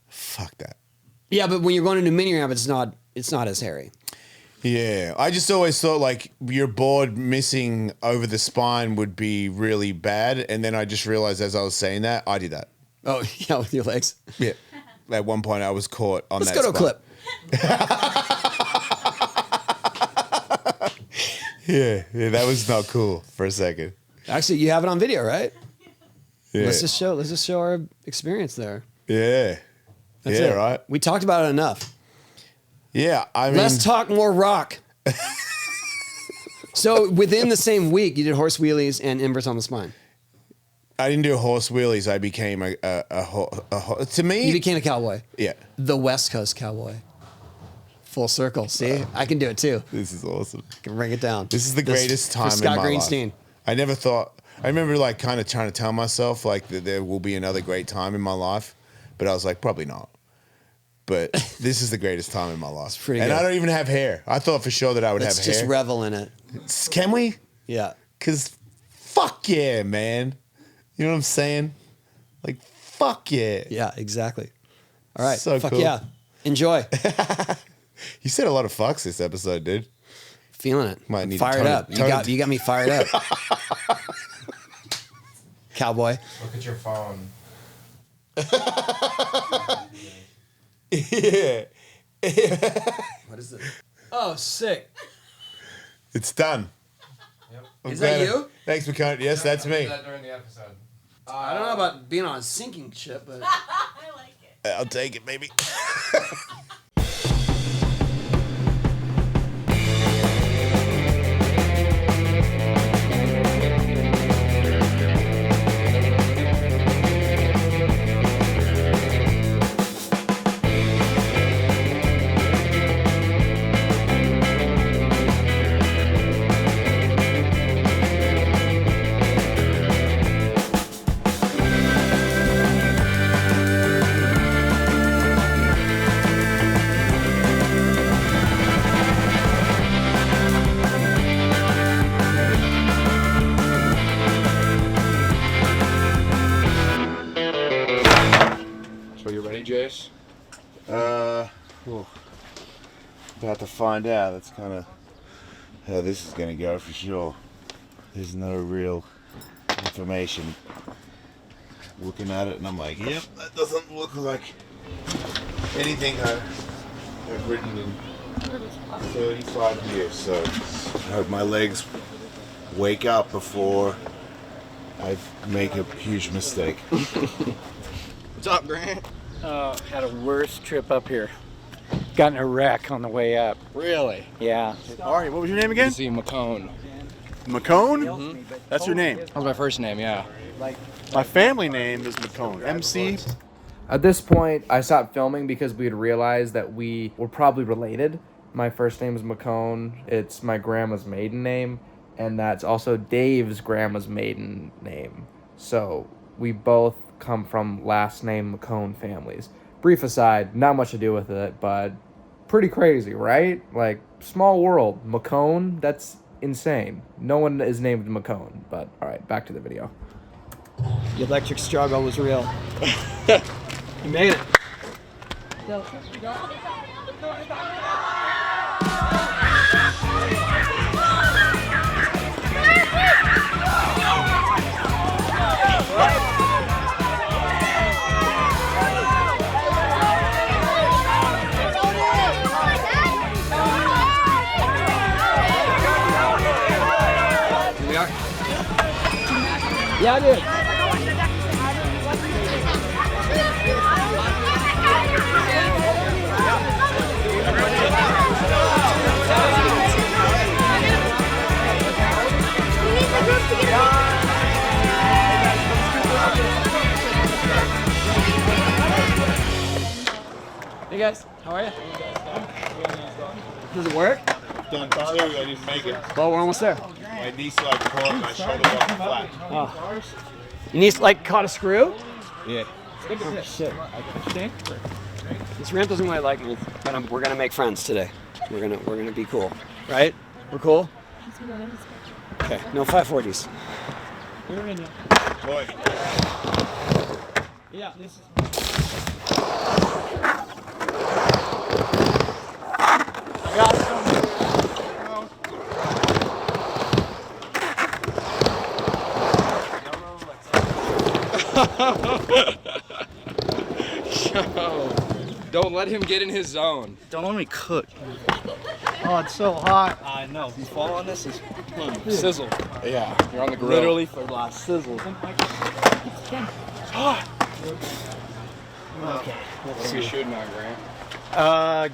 Fuck that. Yeah, but when you're going into mini ramp, it's not as hairy. Yeah, I just always thought like your board missing over the spine would be really bad, and then I just realized as I was saying that, I did that. Oh, yeah, with your legs? Yeah. At one point I was caught on that Let's go to a clip. Yeah, that was not cool for a second. Actually, you have it on video, right? Yeah. Let's just show our experience there. Yeah. That's it. Right? We talked about it enough. Yeah, I mean... Less talk, more rock. So within the same week, you did horse wheelies and inverts on the spine. I didn't do horse wheelies. I became to me... You became a cowboy. Yeah. The West Coast cowboy. Full circle. See? I can do it too. This is awesome. I can bring it down. This is the greatest time in my life. Scott Greenstein. I never thought... I remember like kind of trying to tell myself like that there will be another great time in my life, but I was like, probably not. But this is the greatest time in my life. Pretty and good. I don't even have hair. I thought for sure that I would Let's have just hair. revel in it. Can we? Yeah. Because fuck yeah, man. You know what I'm saying? Like, fuck yeah. Yeah, exactly. All right. So Fuck cool. yeah. Enjoy. You said a lot of fucks this episode, dude. Feeling it. Might need to fired tone up. it- You tone got me fired up. Cowboy. Look at your phone. Yeah. What is it? Oh, sick. It's done. Yep. I'm Is that glad- you? Thanks, McKone. Yes, that's me. That during the episode. I don't know about being on a sinking ship, but I like it. I'll take it, baby. So you ready, Jace? About to find out. That's kind of how this is going to go for sure. There's no real information. Looking at it, and I'm like, yep, that doesn't look like anything I've written in 35 years. So I hope my legs wake up before I make a huge mistake. What's up, Grant? Had a worse trip up here. Got in a wreck on the way up. Really? Yeah. All right, what was your name Good again? to see McKone. McKone? That's your name. That was my first name, yeah. My family name is McKone. MC. At this point, I stopped filming because we had realized that we were probably related. My first name is McKone. It's my grandma's maiden name, and that's also Dave's grandma's maiden name. So we both come from last name McKone families. Brief aside, not much to do with it, but pretty crazy, right? Like, small world. McKone, that's insane. No one is named McKone, but all right, back to the video. the electric struggle was real. You made it. Yeah, I did. Hey guys, how are you? Does it work? Done two, I didn't make it. Well, we're almost there. My knee like caught and my shoulder got flat. You need like caught a screw? Yeah. Oh, shit. This ramp doesn't quite like me, but we're gonna make friends today. We're gonna be cool, right? We're cool. Okay. No 540s. Boy. Yeah. This is. Don't let him get in his zone. Don't let me cook. Oh, it's so hot. I know. If you fall on this, it's Sizzle. Yeah, you're on the grill. literally for last sizzle. What are we shooting on, Grant?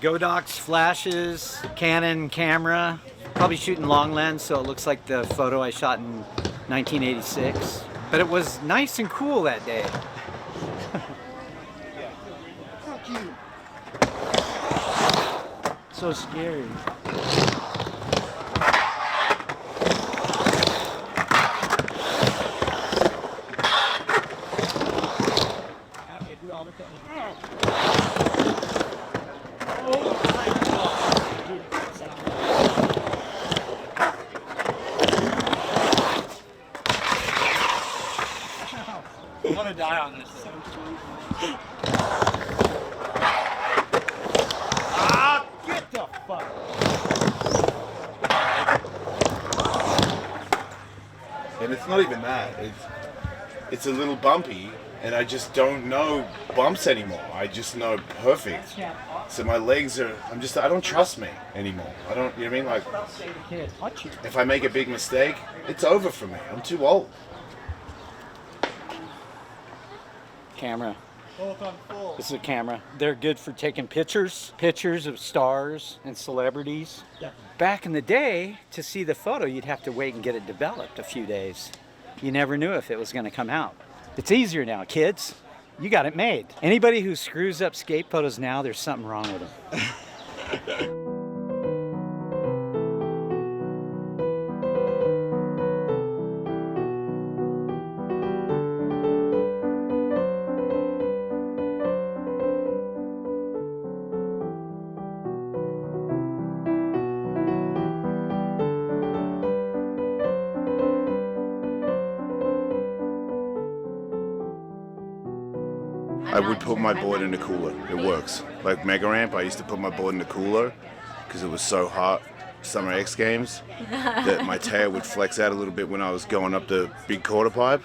Godox flashes, Canon camera. Probably shooting long lens, so it looks like the photo I shot in 1986. But it was nice and cool that day. So scary. eye on this thing. Get the fuck. And it's not even that. It's a little bumpy, and I just don't know bumps anymore. I just know perfect. So my legs are, I don't trust me anymore. I don't, you know what I mean? Like, if I make a big mistake, it's over for me. I'm too old. Camera. This is a camera. They're good for taking pictures of stars and celebrities. Back in the day, to see the photo, you'd have to wait and get it developed a few days. You never knew if it was going to come out. It's easier now, kids. You got it made. Anybody who screws up skate photos now, there's something wrong with them. I would put my board in the cooler. It works. Like Mega Ramp, I used to put my board in the cooler because it was so hot, Summer X Games, that my tail would flex out a little bit when I was going up the big quarter pipe.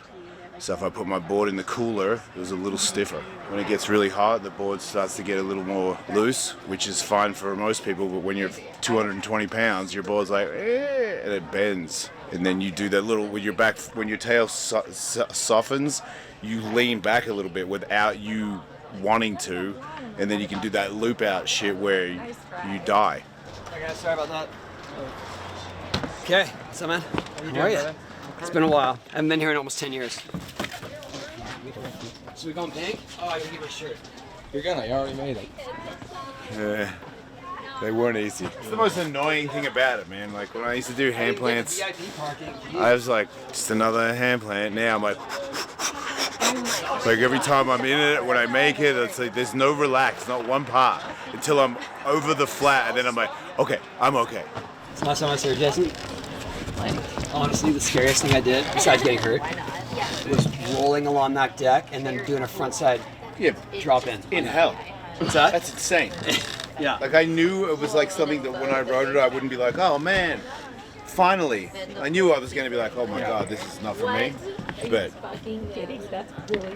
So if I put my board in the cooler, it was a little stiffer. When it gets really hot, the board starts to get a little more loose, which is fine for most people, but when you're 220 pounds, your board's like, eh, and it bends. And then you do that little, when your back, when your tail softens, you lean back a little bit without you wanting to, and then you can do that loop out shit where you die. Okay, sorry about that. Okay, what's up, man? How are you? It's been a while. I haven't been here in almost 10 years. So we going pink? Oh, I gotta get my shirt. You're gonna. You already made it. Yeah, they weren't easy. It's the most annoying thing about it, man. Like when I used to do hand plants, VIP parking. I was like, just another hand plant. Now I'm like every time I'm in it, when I make it, it's like there's no relax, not one part, until I'm over the flat, and then I'm like, okay, I'm okay. It's the last time I was here, Jason. Honestly, the scariest thing I did, besides getting hurt, was rolling along that deck and then doing a front side drop in. In hell. What's that? That's insane. Yeah. Like I knew it was like something that when I wrote it, I wouldn't be like, oh man, finally. I knew I was going to be like, oh my God, this is not for me. But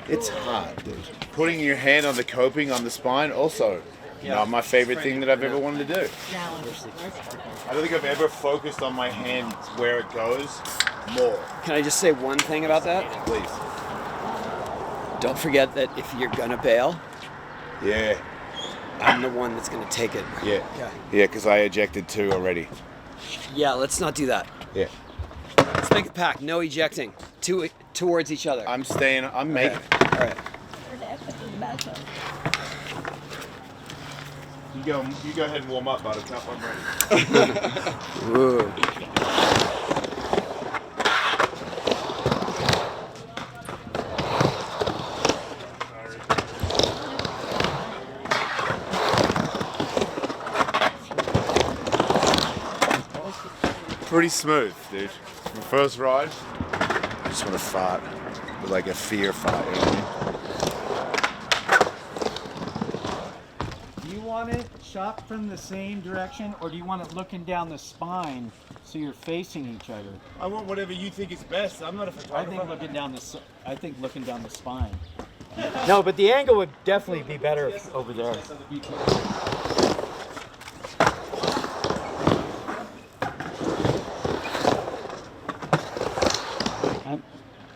it's hard, dude. Putting your hand on the coping on the spine, also not my favorite thing that I've ever wanted to do. I don't think I've ever focused on my hand where it goes more. Can I just say one thing about that? Please. Don't forget that if you're gonna bail, Yeah. I'm the one that's gonna take it. Yeah. Yeah, because I ejected 2 already. Yeah, let's not do that. Yeah. Let's make a pact. No ejecting. Towards each other. I'm staying, I'm making. All right. You go ahead and warm up, Buttercup. I'm ready. Ooh. Pretty smooth, dude. My first ride, I just want to fart. With like a fear fart, you know what Do you want it shot from the same direction, or do you want it looking down the spine so you're facing each other? I want whatever you think is best. I'm not a photographer. I think looking down the spine. No, but the angle would definitely be better over there.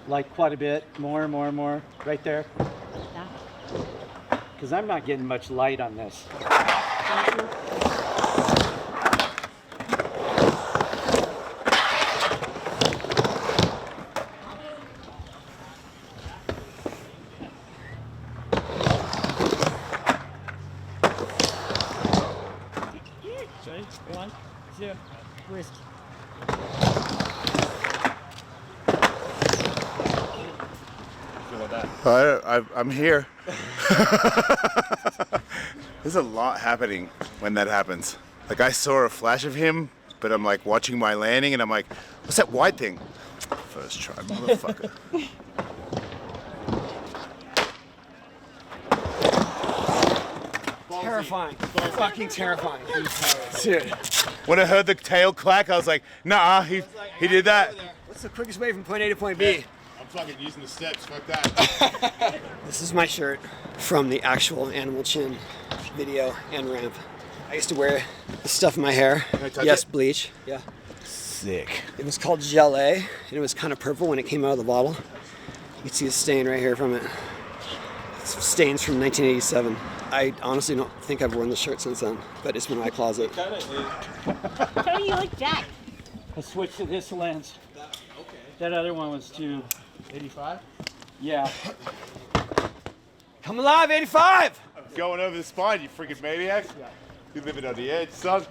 Like quite a bit, more, right there. Because I'm not getting much light on this. Sorry, 1, 2, wrist. I'm here. There's a lot happening when that happens. Like I saw a flash of him, but I'm like watching my landing and I'm like, what's that white thing? First try, motherfucker. terrifying. Fucking terrifying. Dude, when I heard the tail clack, I was like, nah, he did that. What's the quickest way from point A to point B? I'm fucking using the steps. Fuck that. This is my shirt from the actual Animal Chin video and ramp. I used to wear this stuff in my hair. Yes, it? bleach. Yeah. Sick. It was called Gelée, and it was kind of purple when it came out of the bottle. You can see the stain right here from it. It's stains from 1987. I honestly don't think I've worn this shirt since then, but it's in my closet. How do you like that? I switched to this lens. That other one was too. 85? Yeah. Come alive, 85! Going over the spine, you freaking maniac. You're living on the edge, son.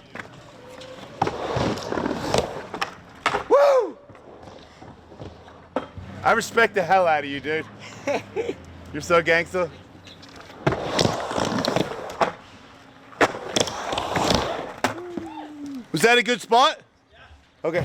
Woo! I respect the hell out of you, dude. You're so gangster. Was that a good spot? Okay.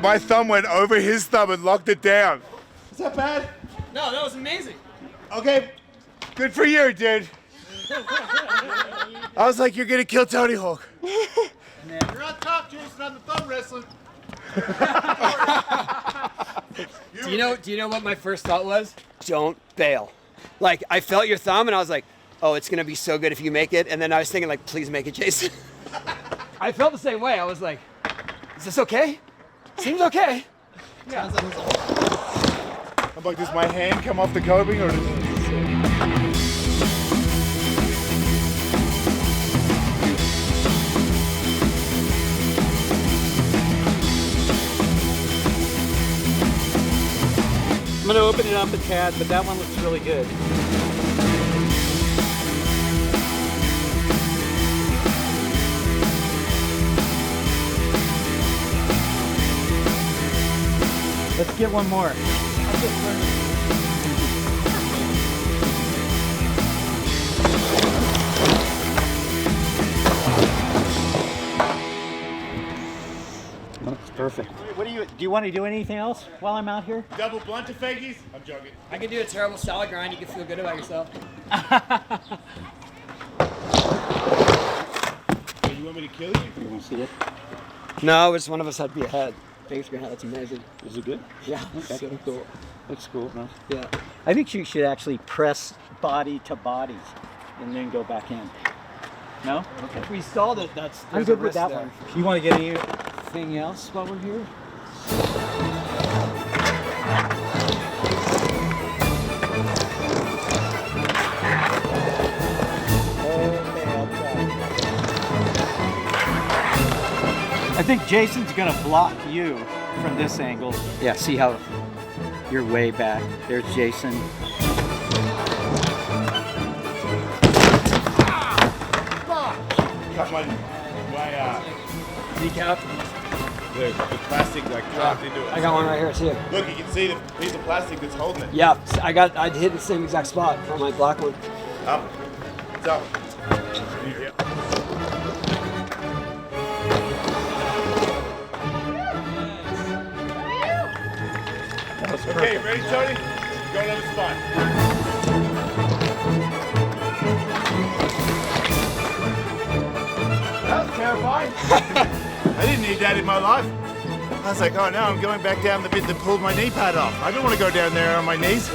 My thumb went over his thumb and locked it down. Is that bad? No, that was amazing. Okay, good for you, dude. I was like, you're gonna kill Tony Hawk. You're on top, Jason, on the thumb wrestling. Do you know what my first thought was? Don't bail. Like, I felt your thumb and I was like, oh, it's gonna be so good if you make it. And then I was thinking like, please make it, Jason. I felt the same way. I was like, is this okay? Seems okay. Yeah. I'm like, does my hand come off the coping or does I'm gonna open it up a tad, but that one looks really good. Let's get one more. That's perfect. What do you want to do anything else while I'm out here? double blunt to fakies? I'm joking. I can do a terrible salad grind. You can feel good about yourself. You want me to kill you? You want to see it? No, it's one of us had to be ahead. Thanks, Grant. That's amazing. Is it good? Yeah. Okay. So cool. Looks cool, huh? Yeah. I think you should actually press body to body and then go back in. No? Okay. If we stalled it, I'm there's good a with risk that there. one. You want to get anything else while we're here? I think Jason's gonna block you from this angle. Yeah, see how you're way back. There's Jason. Cut my Decap. the plastic like dropped into it. I got one right here too. Look, you can see the piece of plastic that's holding it. Yeah, I hit the same exact spot on my black one. Up. It's up. Yeah. Okay, ready, Tony? Going on the spot. That was terrifying. I didn't need that in my life. I was like, oh no, I'm going back down the bit that pulled my knee pad off. I don't want to go down there on my knees.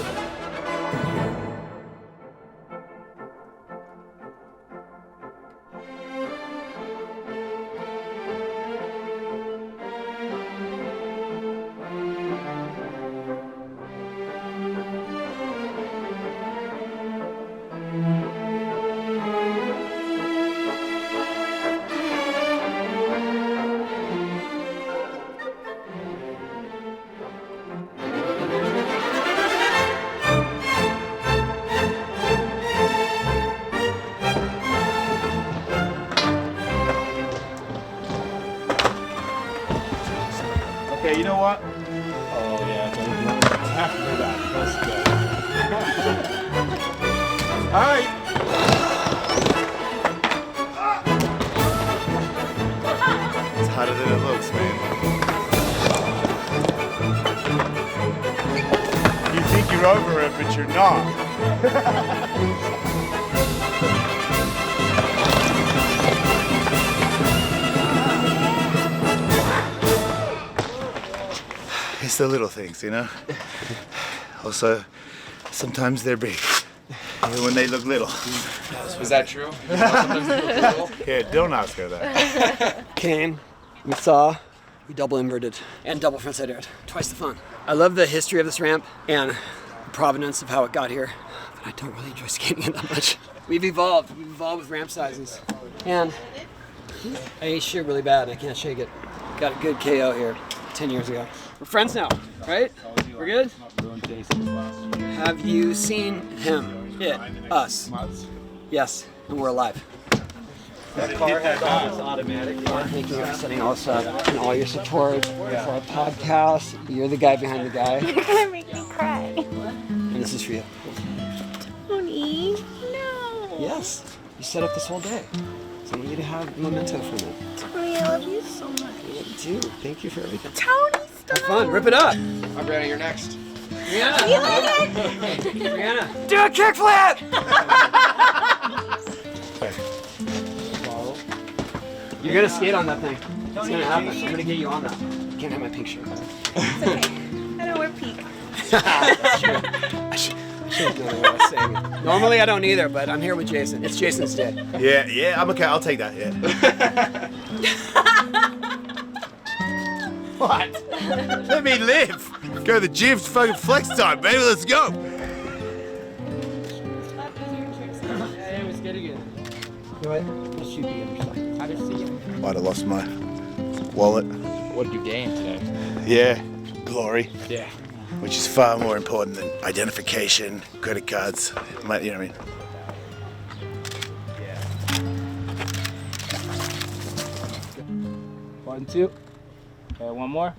you know what? Oh yeah, don't have to do that. Let's go. All right. It's harder than it looks, man. You think you're over it, but you're not. It's the little things, you know? Also, sometimes they're big. Even when they look little. Is that true? Yeah, don't ask her that. Came, we saw, we double inverted, and double frontside aired. Twice the fun. I love the history of this ramp and the provenance of how it got here, but I don't really enjoy skating it that much. We've evolved with ramp sizes. And I ate shit really bad and I can't shake it. Got a good KO here 10 years ago. We're friends now, right? We're good? Have you seen him? It. Us. Yes. And we're alive. That car has all this automatic. Thank you for setting all this up and all your support for our podcast. You're the guy behind the guy. You're gonna make me cry. And this is for you. Tony, no. Yes. You set up this whole day. So I want you to have memento from it. Tony, I love you so much. I do. Thank you for everything. Tony, stop. Have fun. Rip it up. I'm Breanna, you're next. Breanna. See you later. Breanna. Do a kickflip! You're going to skate on that thing. It's going to happen. I'm going to get you on that. Can't have my pink shirt. It's okay. I don't wear pink. That's true. I should have known what I was saying. Normally I don't either, but I'm here with Jason. It's Jason's day. Yeah, I'm okay. I'll take that, yeah. What? Let me live. Go to the gym, it's fucking flex time, baby. Let's go. Hey, we're skating again. You know what? Let's shoot the other side. I just see you. Might have lost my wallet. What did you gain today? Yeah, glory. Yeah. Which is far more important than identification, credit cards. You know what I mean? 1, 2. Okay, one more.